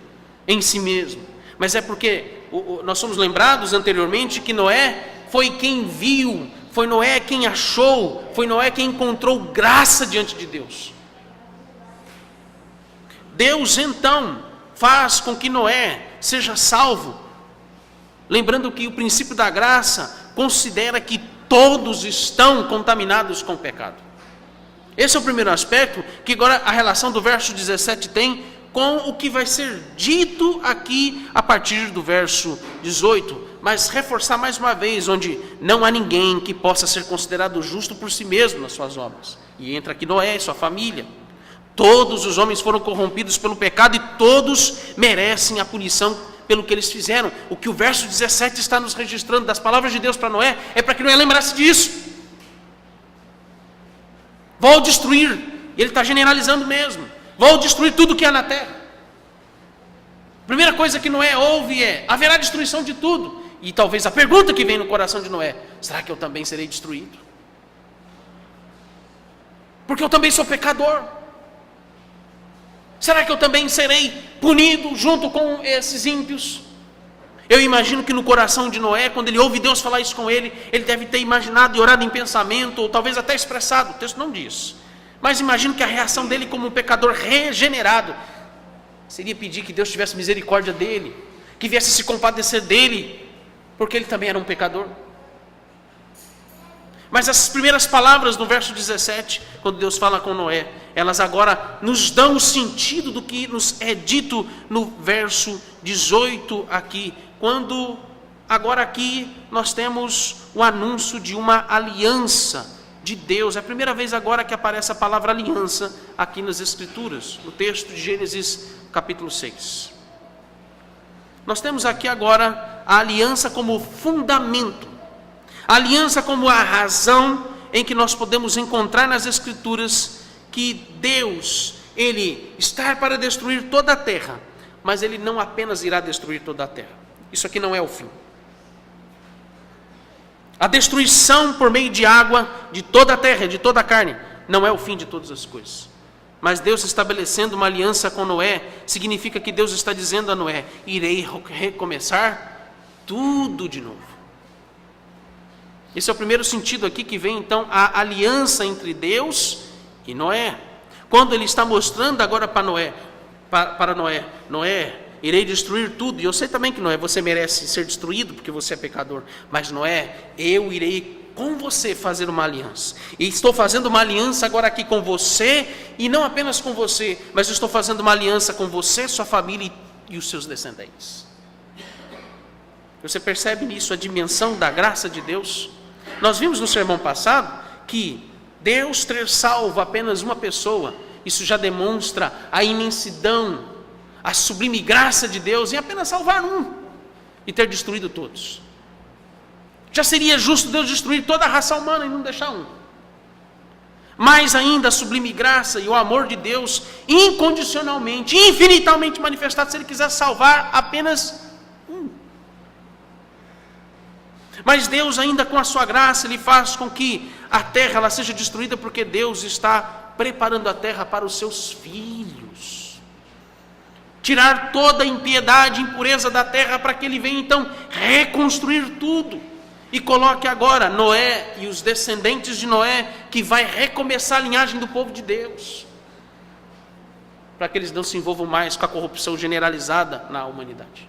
em si mesmo, mas é porque nós somos lembrados anteriormente que Noé foi quem viu, foi Noé quem achou, foi Noé quem encontrou graça diante de Deus. Deus então faz com que Noé seja salvo, lembrando que o princípio da graça considera que todos estão contaminados com o pecado. Esse é o primeiro aspecto que agora a relação do verso 17 tem com o que vai ser dito aqui a partir do verso 18, mas reforçar mais uma vez, onde não há ninguém que possa ser considerado justo por si mesmo nas suas obras. E entra aqui Noé e sua família. Todos os homens foram corrompidos pelo pecado e todos merecem a punição pelo que eles fizeram. O que o verso 17 está nos registrando das palavras de Deus para Noé é para que Noé lembrasse disso. Vou destruir, e ele está generalizando mesmo, vou destruir tudo que há na terra. A primeira coisa que Noé ouve é: haverá destruição de tudo. E talvez a pergunta que vem no coração de Noé: será que eu também serei destruído? Porque eu também sou pecador. Será que eu também serei punido junto com esses ímpios? Eu imagino que no coração de Noé, quando ele ouve Deus falar isso com ele deve ter imaginado e orado em pensamento, ou talvez até expressado, o texto não diz, mas imagino que a reação dele como um pecador regenerado seria pedir que Deus tivesse misericórdia dele, que viesse se compadecer dele, porque ele também era um pecador. Mas essas primeiras palavras no verso 17, quando Deus fala com Noé, elas agora nos dão o sentido do que nos é dito no verso 18 aqui, quando agora aqui nós temos o anúncio de uma aliança de Deus. É a primeira vez agora que aparece a palavra aliança aqui nas Escrituras, no texto de Gênesis capítulo 6. Nós temos aqui agora a aliança como fundamento, a aliança como a razão em que nós podemos encontrar nas Escrituras que Deus, Ele está para destruir toda a terra, mas Ele não apenas irá destruir toda a terra. Isso aqui não é o fim. A destruição por meio de água de toda a terra, de toda a carne, não é o fim de todas as coisas. Mas Deus estabelecendo uma aliança com Noé, significa que Deus está dizendo a Noé: irei recomeçar tudo de novo. Esse é o primeiro sentido aqui que vem então a aliança entre Deus e Noé. Quando ele está mostrando agora para Noé, Noé, irei destruir tudo. E eu sei também que Noé, você merece ser destruído porque você é pecador. Mas Noé, eu irei com você fazer uma aliança. E estou fazendo uma aliança agora aqui com você, e não apenas com você, mas estou fazendo uma aliança com você, sua família e os seus descendentes. Você percebe nisso a dimensão da graça de Deus? Nós vimos no sermão passado que Deus ter salvo apenas uma pessoa, isso já demonstra a imensidão, a sublime graça de Deus em apenas salvar um e ter destruído todos. Já seria justo Deus destruir toda a raça humana e não deixar um. Mais ainda a sublime graça e o amor de Deus incondicionalmente, infinitamente manifestado, se Ele quiser salvar apenas um. Mas Deus ainda com a sua graça, Ele faz com que a terra ela seja destruída, porque Deus está preparando a terra para os seus filhos. Tirar toda a impiedade e impureza da terra, para que Ele venha então reconstruir tudo. E coloque agora Noé e os descendentes de Noé, que vai recomeçar a linhagem do povo de Deus, para que eles não se envolvam mais com a corrupção generalizada na humanidade.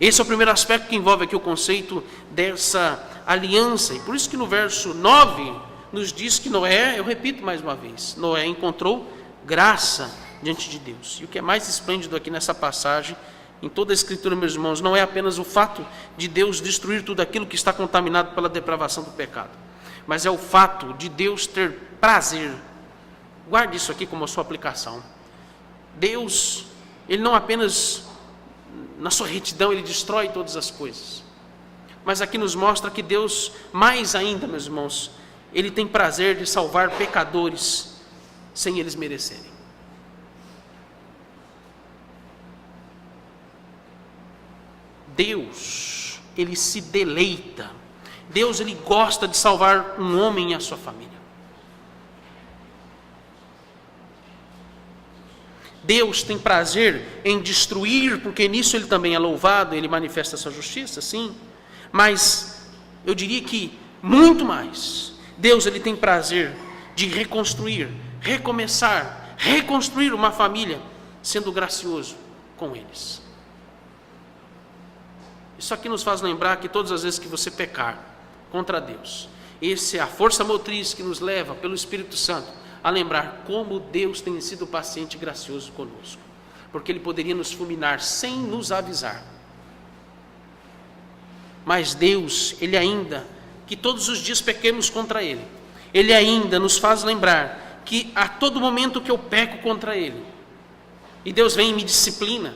Esse é o primeiro aspecto que envolve aqui o conceito dessa aliança. E por isso que no verso 9 nos diz que Noé, eu repito mais uma vez, Noé encontrou graça diante de Deus. E o que é mais esplêndido aqui nessa passagem, em toda a Escritura, meus irmãos, não é apenas o fato de Deus destruir tudo aquilo que está contaminado pela depravação do pecado, mas é o fato de Deus ter prazer. Guarde isso aqui como a sua aplicação. Deus, Ele não apenas, na sua retidão, Ele destrói todas as coisas, mas aqui nos mostra que Deus, mais ainda, meus irmãos, Ele tem prazer de salvar pecadores sem eles merecerem. Deus, Ele se deleita. Deus, Ele gosta de salvar um homem e a sua família. Deus tem prazer em destruir, porque nisso Ele também é louvado, Ele manifesta a sua justiça, sim. Mas eu diria que muito mais, Deus, Ele tem prazer de reconstruir, recomeçar, reconstruir uma família, sendo gracioso com eles. Isso aqui nos faz lembrar que todas as vezes que você pecar contra Deus, essa é a força motriz que nos leva pelo Espírito Santo a lembrar como Deus tem sido paciente e gracioso conosco, porque Ele poderia nos fulminar sem nos avisar. Mas Deus, Ele ainda, que todos os dias pequemos contra Ele, Ele ainda nos faz lembrar que a todo momento que eu peco contra Ele, e Deus vem e me disciplina,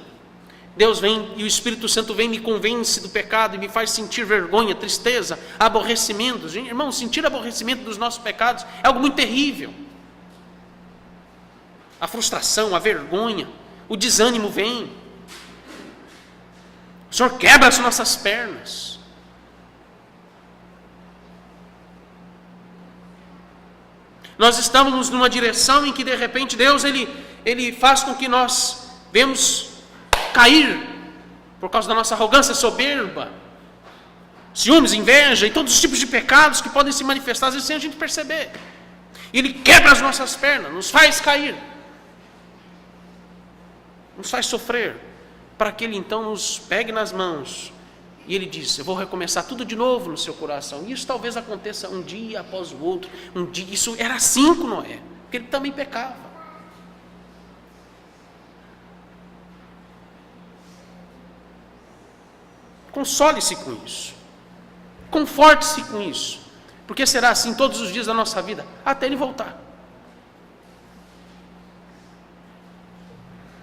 Deus vem e o Espírito Santo vem e me convence do pecado e me faz sentir vergonha, tristeza, aborrecimento. Irmão, sentir aborrecimento dos nossos pecados é algo muito terrível. A frustração, a vergonha, o desânimo vem. O Senhor quebra as nossas pernas. Nós estamos numa direção em que de repente Deus ele faz com que nós vemos cair por causa da nossa arrogância, soberba, ciúmes, inveja e todos os tipos de pecados que podem se manifestar às vezes sem a gente perceber. E Ele quebra as nossas pernas, nos faz cair, nos faz sofrer, para que Ele então nos pegue nas mãos e Ele diz: eu vou recomeçar tudo de novo no seu coração. E isso talvez aconteça um dia após o outro, um dia. Isso era assim com Noé, porque ele também pecava. Console-se com isso, conforte-se com isso, porque será assim todos os dias da nossa vida, até Ele voltar.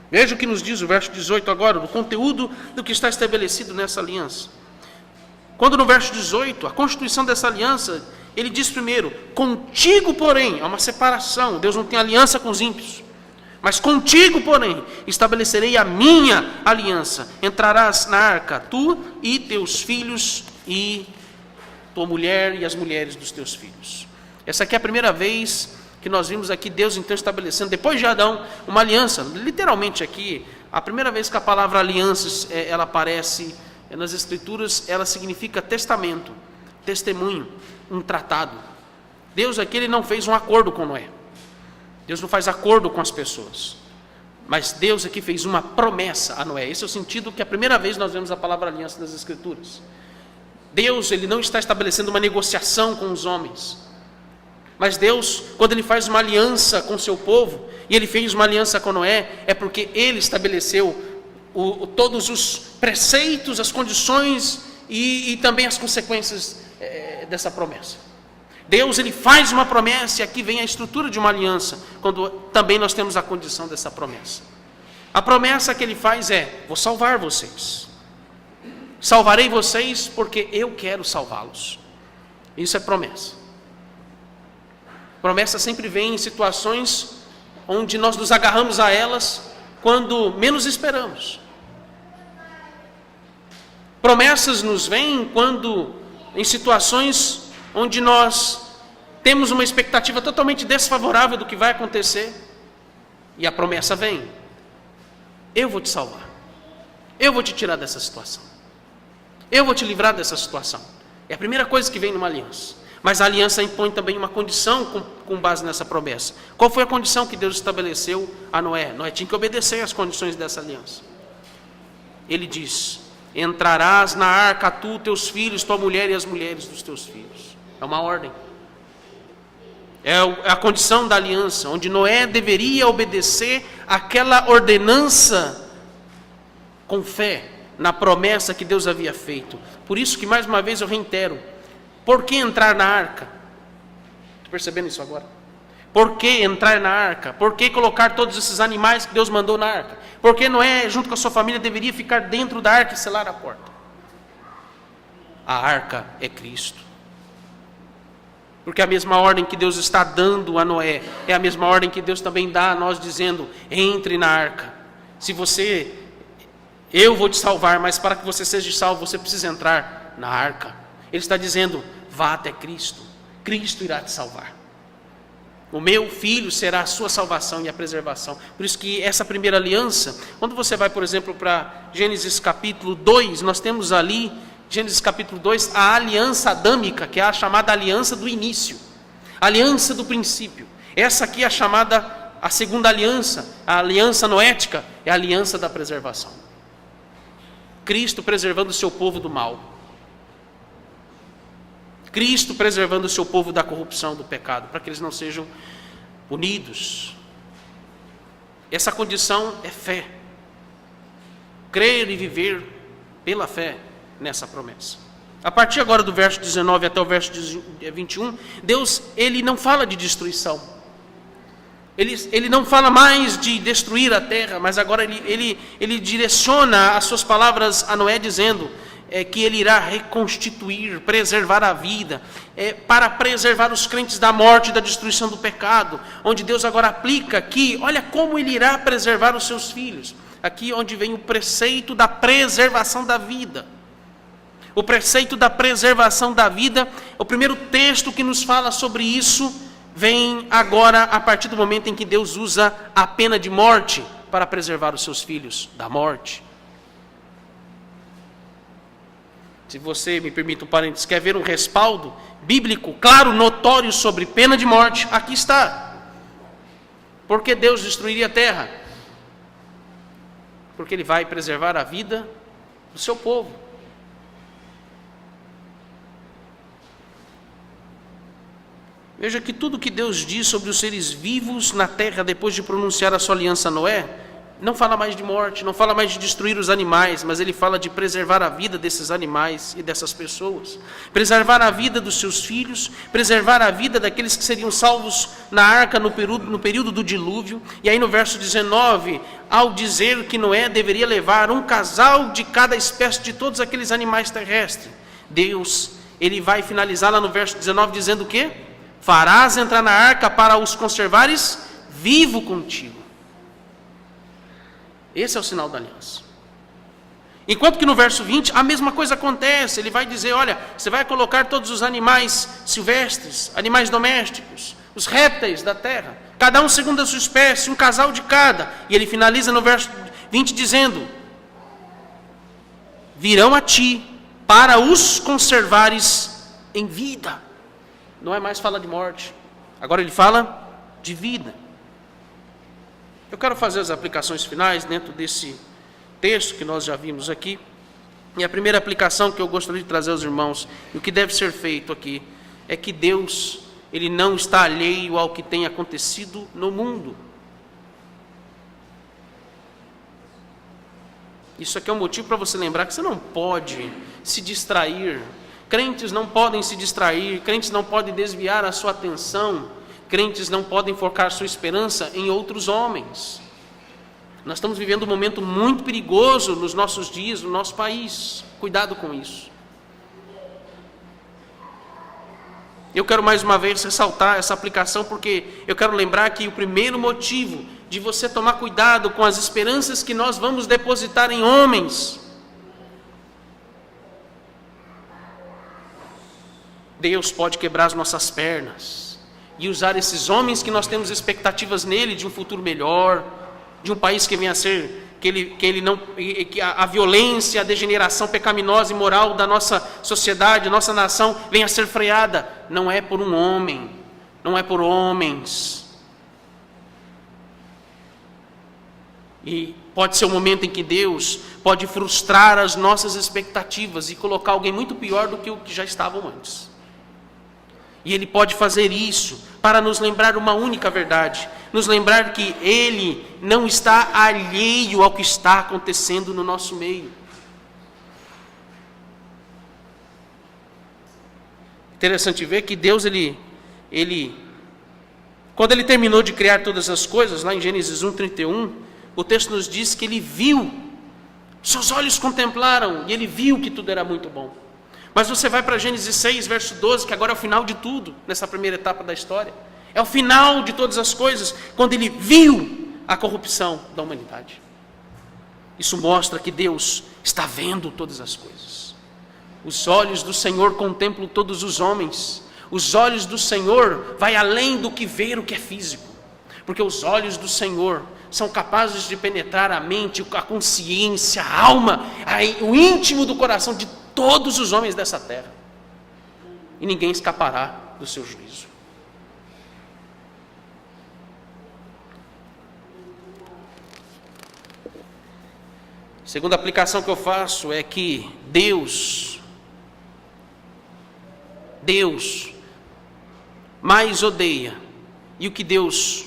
Veja o que nos diz o verso 18 agora, do conteúdo do que está estabelecido nessa aliança. Quando no verso 18, a constituição dessa aliança, Ele diz primeiro: contigo, porém, há uma separação. Deus não tem aliança com os ímpios. Mas contigo, porém, estabelecerei a minha aliança. Entrarás na arca, tu e teus filhos, e tua mulher e as mulheres dos teus filhos. Essa aqui é a primeira vez que nós vimos aqui Deus então estabelecendo, depois de Adão, uma aliança. Literalmente aqui, a primeira vez que a palavra aliança ela aparece nas Escrituras, ela significa testamento, testemunho, um tratado. Deus aqui Ele não fez um acordo com Noé. Deus não faz acordo com as pessoas. Mas Deus aqui fez uma promessa a Noé. Esse é o sentido que a primeira vez nós vemos a palavra aliança nas Escrituras. Deus, ele não está estabelecendo uma negociação com os homens. Mas Deus, quando ele faz uma aliança com o seu povo, e ele fez uma aliança com Noé, é porque ele estabeleceu todos os preceitos, as condições e também as consequências dessa promessa. Deus, ele faz uma promessa, e aqui vem a estrutura de uma aliança, quando também nós temos a condição dessa promessa. A promessa que ele faz é: vou salvar vocês. Salvarei vocês porque eu quero salvá-los. Isso é promessa. Promessa sempre vem em situações onde nós nos agarramos a elas quando menos esperamos. Promessas nos vêm quando, em situações onde nós temos uma expectativa totalmente desfavorável do que vai acontecer, e a promessa vem: eu vou te salvar, eu vou te tirar dessa situação, eu vou te livrar dessa situação. É a primeira coisa que vem numa aliança. Mas a aliança impõe também uma condição com base nessa promessa. Qual foi a condição que Deus estabeleceu a Noé? Noé tinha que obedecer às condições dessa aliança. Ele diz: entrarás na arca tu, teus filhos, tua mulher e as mulheres dos teus filhos. É uma ordem. É a condição da aliança, onde Noé deveria obedecer àquela ordenança com fé na promessa que Deus havia feito. Por isso que, mais uma vez, eu reitero: por que entrar na arca? Estou percebendo isso agora? Por que entrar na arca? Por que colocar todos esses animais que Deus mandou na arca? Por que Noé, junto com a sua família, deveria ficar dentro da arca e selar a porta? A arca é Cristo. Porque a mesma ordem que Deus está dando a Noé é a mesma ordem que Deus também dá a nós, dizendo: entre na arca. Eu vou te salvar, mas para que você seja salvo, você precisa entrar na arca. Ele está dizendo: vá até Cristo. Cristo irá te salvar. O meu filho será a sua salvação e a preservação. Por isso que essa primeira aliança, quando você vai, por exemplo, para Gênesis capítulo 2, nós temos ali, Gênesis capítulo 2, a aliança adâmica, que é a chamada aliança do início, a aliança do princípio. Essa aqui é a chamada, a segunda aliança, a aliança noética, é a aliança da preservação. Cristo preservando o seu povo do mal. Cristo preservando o seu povo da corrupção, do pecado, para que eles não sejam punidos. Essa condição é fé. Crer e viver pela fé nessa promessa. A partir agora do verso 19 até o verso 21, Deus, ele não fala de destruição. Ele não fala mais de destruir a terra, mas agora ele direciona as suas palavras a Noé, dizendo que ele irá reconstituir, preservar a vida, para preservar os crentes da morte e da destruição do pecado, onde Deus agora aplica aqui, olha como ele irá preservar os seus filhos, aqui onde vem o preceito da preservação da vida. O preceito da preservação da vida, o primeiro texto que nos fala sobre isso, vem agora a partir do momento em que Deus usa a pena de morte para preservar os seus filhos da morte. Se você me permite um parênteses, quer ver um respaldo bíblico, claro, notório sobre pena de morte, aqui está. Por que Deus destruiria a terra? Porque Ele vai preservar a vida do seu povo. Veja que tudo que Deus diz sobre os seres vivos na terra, depois de pronunciar a sua aliança a Noé, não fala mais de morte, não fala mais de destruir os animais, mas ele fala de preservar a vida desses animais e dessas pessoas, preservar a vida dos seus filhos, preservar a vida daqueles que seriam salvos na arca no período do dilúvio. E aí no verso 19, ao dizer que Noé deveria levar um casal de cada espécie de todos aqueles animais terrestres, Deus, ele vai finalizar lá no verso 19 dizendo o quê? Farás entrar na arca para os conservares vivo contigo. Esse é o sinal da aliança. Enquanto que no verso 20, a mesma coisa acontece. Ele vai dizer, olha, você vai colocar todos os animais silvestres, animais domésticos, os répteis da terra, cada um segundo a sua espécie, um casal de cada. E ele finaliza no verso 20 dizendo, virão a ti para os conservares em vida. Não é mais fala de morte, agora ele fala de vida. Eu quero fazer as aplicações finais dentro desse texto que nós já vimos aqui. E a primeira aplicação que eu gostaria de trazer aos irmãos, e o que deve ser feito aqui, é que Deus, Ele não está alheio ao que tem acontecido no mundo. Isso aqui é um motivo para você lembrar que você não pode se distrair. Crentes não podem se distrair, crentes não podem desviar a sua atenção, crentes não podem focar sua esperança em outros homens. Nós estamos vivendo um momento muito perigoso nos nossos dias, no nosso país. Cuidado com isso. Eu quero mais uma vez ressaltar essa aplicação, porque eu quero lembrar que o primeiro motivo de você tomar cuidado com as esperanças que nós vamos depositar em homens, Deus pode quebrar as nossas pernas e usar esses homens que nós temos expectativas nele de um futuro melhor, de um país que venha a ser, que a violência, a degeneração pecaminosa e moral da nossa sociedade, da nossa nação venha a ser freada. Não é por um homem, não é por homens. E pode ser um momento em que Deus pode frustrar as nossas expectativas e colocar alguém muito pior do que o que já estavam antes. E Ele pode fazer isso para nos lembrar uma única verdade, nos lembrar que Ele não está alheio ao que está acontecendo no nosso meio. Interessante ver que Deus, quando Ele terminou de criar todas as coisas, lá em Gênesis 1:31, o texto nos diz que Ele viu, seus olhos contemplaram, e Ele viu que tudo era muito bom. Mas você vai para Gênesis 6, verso 12, que agora é o final de tudo, nessa primeira etapa da história. É o final de todas as coisas, quando Ele viu a corrupção da humanidade. Isso mostra que Deus está vendo todas as coisas. Os olhos do Senhor contemplam todos os homens. Os olhos do Senhor vai além do que ver o que é físico. Porque os olhos do Senhor são capazes de penetrar a mente, a consciência, a alma, o íntimo do coração de todos os homens dessa terra. E ninguém escapará do seu juízo. A segunda aplicação que eu faço é que Deus mais odeia, e o que Deus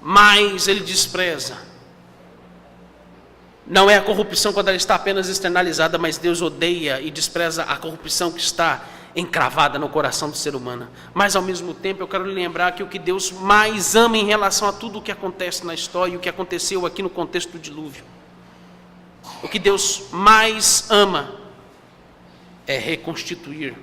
mais Ele despreza, não é a corrupção quando ela está apenas externalizada, mas Deus odeia e despreza a corrupção que está encravada no coração do ser humano. Mas ao mesmo tempo eu quero lhe lembrar que o que Deus mais ama em relação a tudo o que acontece na história e o que aconteceu aqui no contexto do dilúvio, o que Deus mais ama é reconstituir,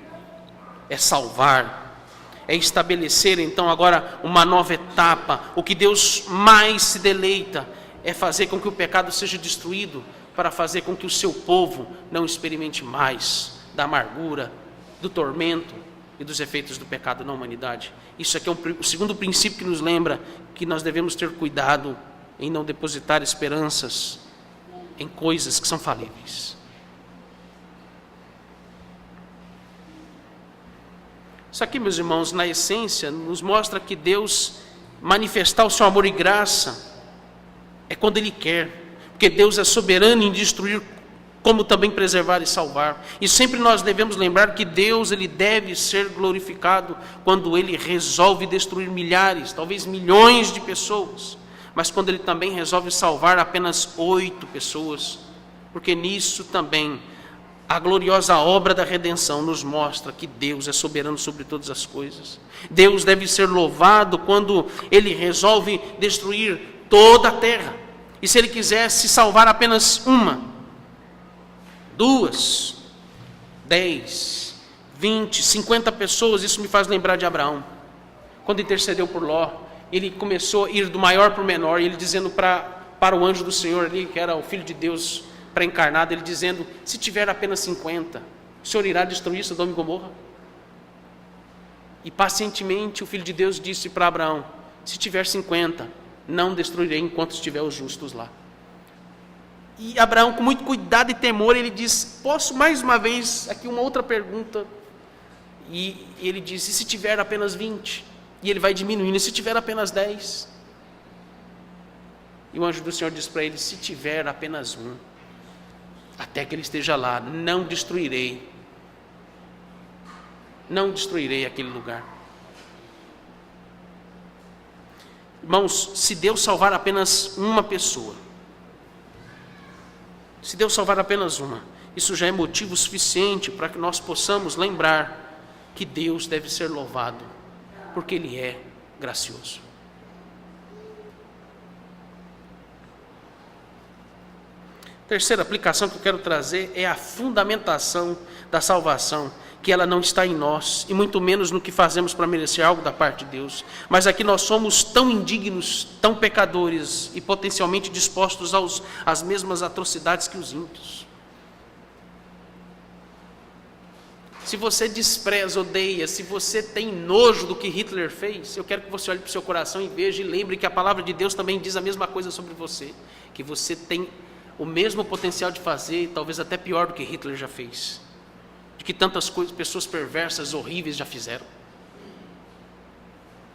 é salvar, é estabelecer então agora uma nova etapa. O que Deus mais se deleita é fazer com que o pecado seja destruído, para fazer com que o seu povo não experimente mais da amargura, do tormento e dos efeitos do pecado na humanidade. Isso aqui é o segundo princípio que nos lembra que nós devemos ter cuidado em não depositar esperanças em coisas que são falíveis. Isso aqui, meus irmãos, na essência, nos mostra que Deus manifestar o seu amor e graça é quando Ele quer, porque Deus é soberano em destruir, como também preservar e salvar. E sempre nós devemos lembrar que Deus, Ele deve ser glorificado quando Ele resolve destruir milhares, talvez milhões de pessoas, mas quando Ele também resolve salvar apenas 8 pessoas, porque nisso também a gloriosa obra da redenção nos mostra que Deus é soberano sobre todas as coisas. Deus deve ser louvado quando Ele resolve destruir toda a terra. E se Ele quisesse salvar apenas 1, 2, 10, 20, 50 pessoas, isso me faz lembrar de Abraão. Quando intercedeu por Ló, ele começou a ir do maior para o menor, e ele dizendo para o anjo do Senhor ali, que era o Filho de Deus pré-encarnado, ele dizendo: se tiver apenas 50, o Senhor irá destruir Sodoma e Gomorra? E pacientemente o Filho de Deus disse para Abraão: se tiver 50, não destruirei enquanto estiver os justos lá. E Abraão, com muito cuidado e temor, ele diz: posso mais uma vez, aqui uma outra pergunta? E ele diz: e se tiver apenas 20? E ele vai diminuindo: e se tiver apenas 10? E o anjo do Senhor diz para ele: se tiver apenas um, até que ele esteja lá, não destruirei aquele lugar. Irmãos, se Deus salvar apenas uma pessoa, se Deus salvar apenas uma, isso já é motivo suficiente para que nós possamos lembrar que Deus deve ser louvado, porque Ele é gracioso. Terceira aplicação que eu quero trazer é a fundamentação da salvação, que ela não está em nós, e muito menos no que fazemos para merecer algo da parte de Deus, mas aqui nós somos tão indignos, tão pecadores e potencialmente dispostos às mesmas atrocidades que os ímpios. Se você despreza, odeia, se você tem nojo do que Hitler fez, eu quero que você olhe para o seu coração e veja e lembre que a palavra de Deus também diz a mesma coisa sobre você, que você tem o mesmo potencial de fazer, talvez até pior do que Hitler já fez, de que tantas coisas, pessoas perversas, horríveis já fizeram.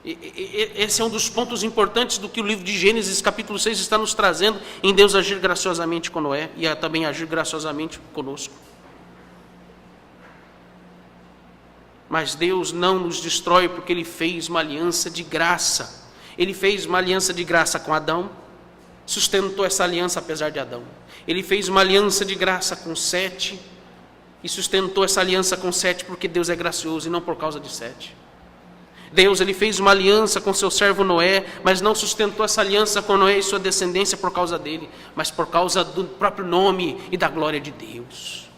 Esse é um dos pontos importantes do que o livro de Gênesis, capítulo 6, está nos trazendo, em Deus agir graciosamente com Noé e também agir graciosamente conosco. Mas Deus não nos destrói porque Ele fez uma aliança de graça. Ele fez uma aliança de graça com Adão, sustentou essa aliança apesar de Adão. Ele fez uma aliança de graça com Sete e sustentou essa aliança com Sete porque Deus é gracioso e não por causa de Sete. Deus, Ele fez uma aliança com seu servo Noé, mas não sustentou essa aliança com Noé e sua descendência por causa dele, mas por causa do próprio nome e da glória de Deus.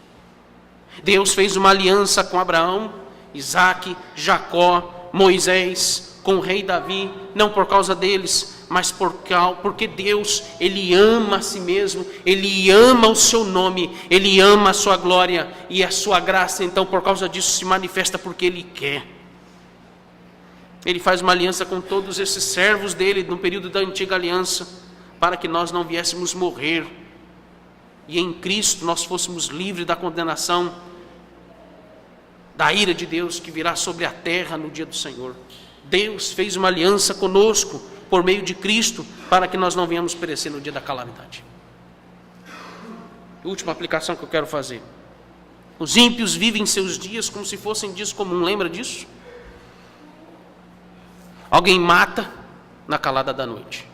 Deus fez uma aliança com Abraão, Isaque, Jacó, Moisés, com o rei Davi, não por causa deles, mas porque Deus, Ele ama a si mesmo, Ele ama o seu nome, Ele ama a sua glória e a sua graça, então por causa disso se manifesta porque Ele quer. Ele faz uma aliança com todos esses servos dele no período da antiga aliança, para que nós não viéssemos morrer e em Cristo nós fôssemos livres da condenação, da ira de Deus que virá sobre a terra no dia do Senhor. Deus fez uma aliança conosco por meio de Cristo, para que nós não venhamos perecer no dia da calamidade. Última aplicação que eu quero fazer. Os ímpios vivem seus dias como se fossem dias comuns, lembra disso? Alguém mata na calada da noite.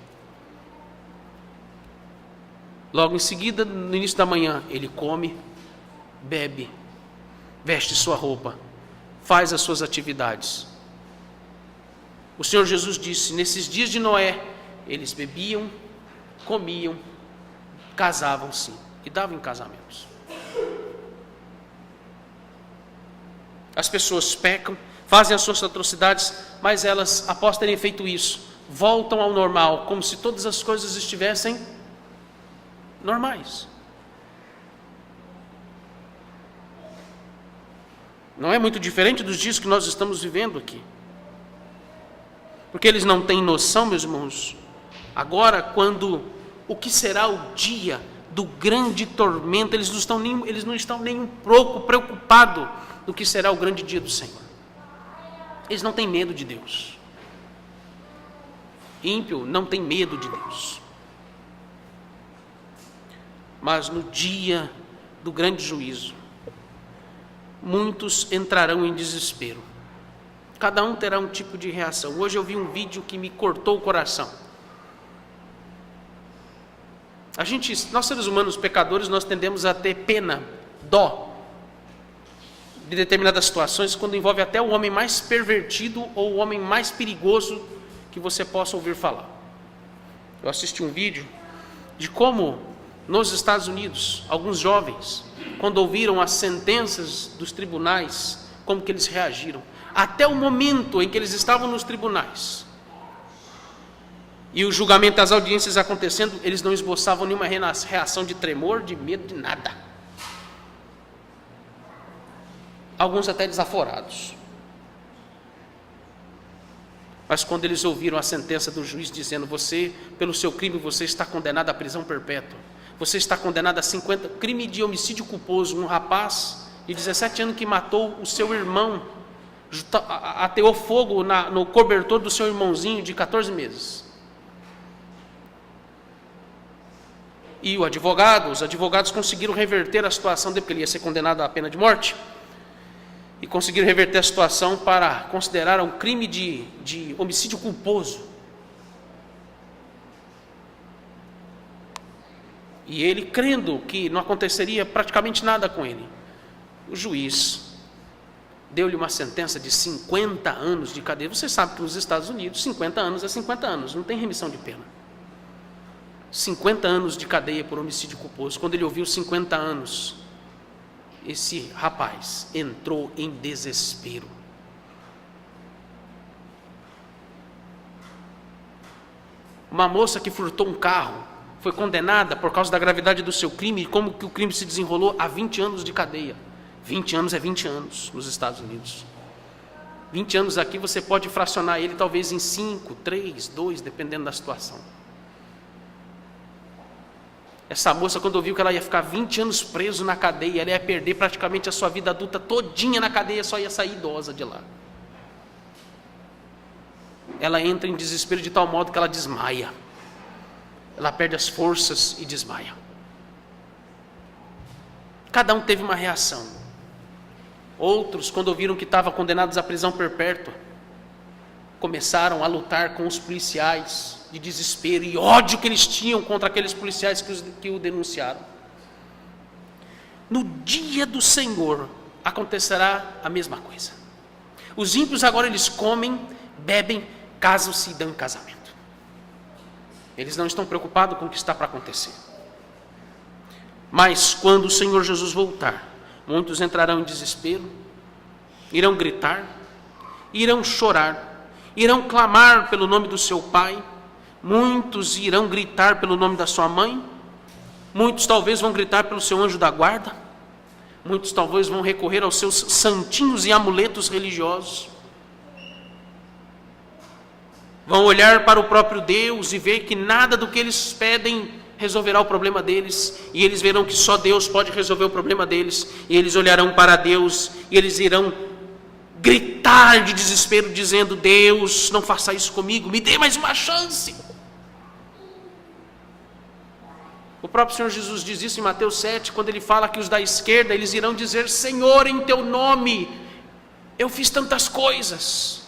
Logo em seguida, no início da manhã, ele come, bebe, veste sua roupa, faz as suas atividades. O Senhor Jesus disse, nesses dias de Noé, eles bebiam, comiam, casavam-se e davam em casamentos. As pessoas pecam, fazem as suas atrocidades, mas elas, após terem feito isso, voltam ao normal, como se todas as coisas estivessem normais. Não é muito diferente dos dias que nós estamos vivendo aqui. Porque eles não têm noção, meus irmãos, agora quando o que será o dia do grande tormento, eles não estão nem um pouco preocupados do que será o grande dia do Senhor. Eles não têm medo de Deus. Ímpio não tem medo de Deus. Mas no dia do grande juízo, muitos entrarão em desespero. Cada um terá um tipo de reação. Hoje eu vi um vídeo que me cortou o coração. Nós seres humanos pecadores, nós tendemos a ter pena, dó de determinadas situações, quando envolve até o homem mais pervertido ou o homem mais perigoso que você possa ouvir falar. Eu assisti um vídeo de como nos Estados Unidos, alguns jovens, quando ouviram as sentenças dos tribunais, como que eles reagiram. Até o momento em que eles estavam nos tribunais e o julgamento, as audiências acontecendo, eles não esboçavam nenhuma reação de tremor, de medo, de nada. Alguns até desaforados. Mas quando eles ouviram a sentença do juiz dizendo, você, pelo seu crime, você está condenado à prisão perpétua, você está condenado a 50, crime de homicídio culposo, um rapaz de 17 anos que matou o seu irmão, ateou fogo no cobertor do seu irmãozinho de 14 meses. e os advogados conseguiram reverter a situação dele, porque ele ia ser condenado à pena de morte, e conseguiram reverter a situação para considerar um crime de homicídio culposo. E ele, crendo que não aconteceria praticamente nada com ele, o juiz deu-lhe uma sentença de 50 anos de cadeia. Você sabe que nos Estados Unidos 50 anos é 50 anos, não tem remissão de pena. 50 anos de cadeia por homicídio culposo. Quando ele ouviu 50 anos, esse rapaz entrou em desespero. Uma moça que furtou um carro foi condenada por causa da gravidade do seu crime e como que o crime se desenrolou a 20 anos de cadeia. 20 anos é 20 anos nos Estados Unidos. 20 anos aqui você pode fracionar ele talvez em 5, 3, 2, dependendo da situação. Essa moça, quando ouviu que ela ia ficar 20 anos preso na cadeia, ela ia perder praticamente a sua vida adulta todinha na cadeia, só ia sair idosa de lá. Ela entra em desespero de tal modo que ela desmaia. Ela perde as forças e desmaia. Cada um teve uma reação. Outros, quando ouviram que estavam condenados à prisão perpétua, começaram a lutar com os policiais de desespero e ódio que eles tinham contra aqueles policiais que o denunciaram. No dia do Senhor acontecerá a mesma coisa. Os ímpios agora eles comem, bebem, casam-se e dão em casamento. Eles não estão preocupados com o que está para acontecer. Mas quando o Senhor Jesus voltar, muitos entrarão em desespero, irão gritar, irão chorar, irão clamar pelo nome do seu pai, muitos irão gritar pelo nome da sua mãe, muitos talvez vão gritar pelo seu anjo da guarda, muitos talvez vão recorrer aos seus santinhos e amuletos religiosos, vão olhar para o próprio Deus e ver que nada do que eles pedem resolverá o problema deles, e eles verão que só Deus pode resolver o problema deles, e eles olharão para Deus, e eles irão gritar de desespero, dizendo: Deus, não faça isso comigo, me dê mais uma chance. O próprio Senhor Jesus diz isso em Mateus 7, quando ele fala que os da esquerda, eles irão dizer: Senhor, em teu nome, eu fiz tantas coisas.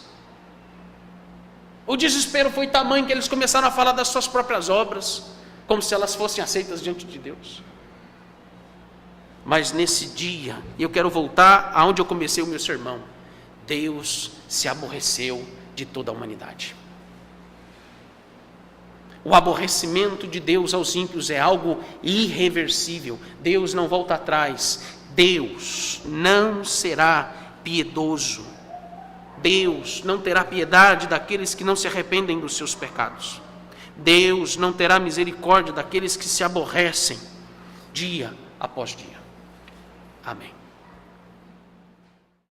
O desespero foi tamanho que eles começaram a falar das suas próprias obras, como se elas fossem aceitas diante de Deus. Mas nesse dia, eu quero voltar aonde eu comecei o meu sermão. Deus se aborreceu de toda a humanidade. O aborrecimento de Deus aos ímpios é algo irreversível. Deus não volta atrás. Deus não será piedoso. Deus não terá piedade daqueles que não se arrependem dos seus pecados. Deus não terá misericórdia daqueles que se aborrecem dia após dia. Amém.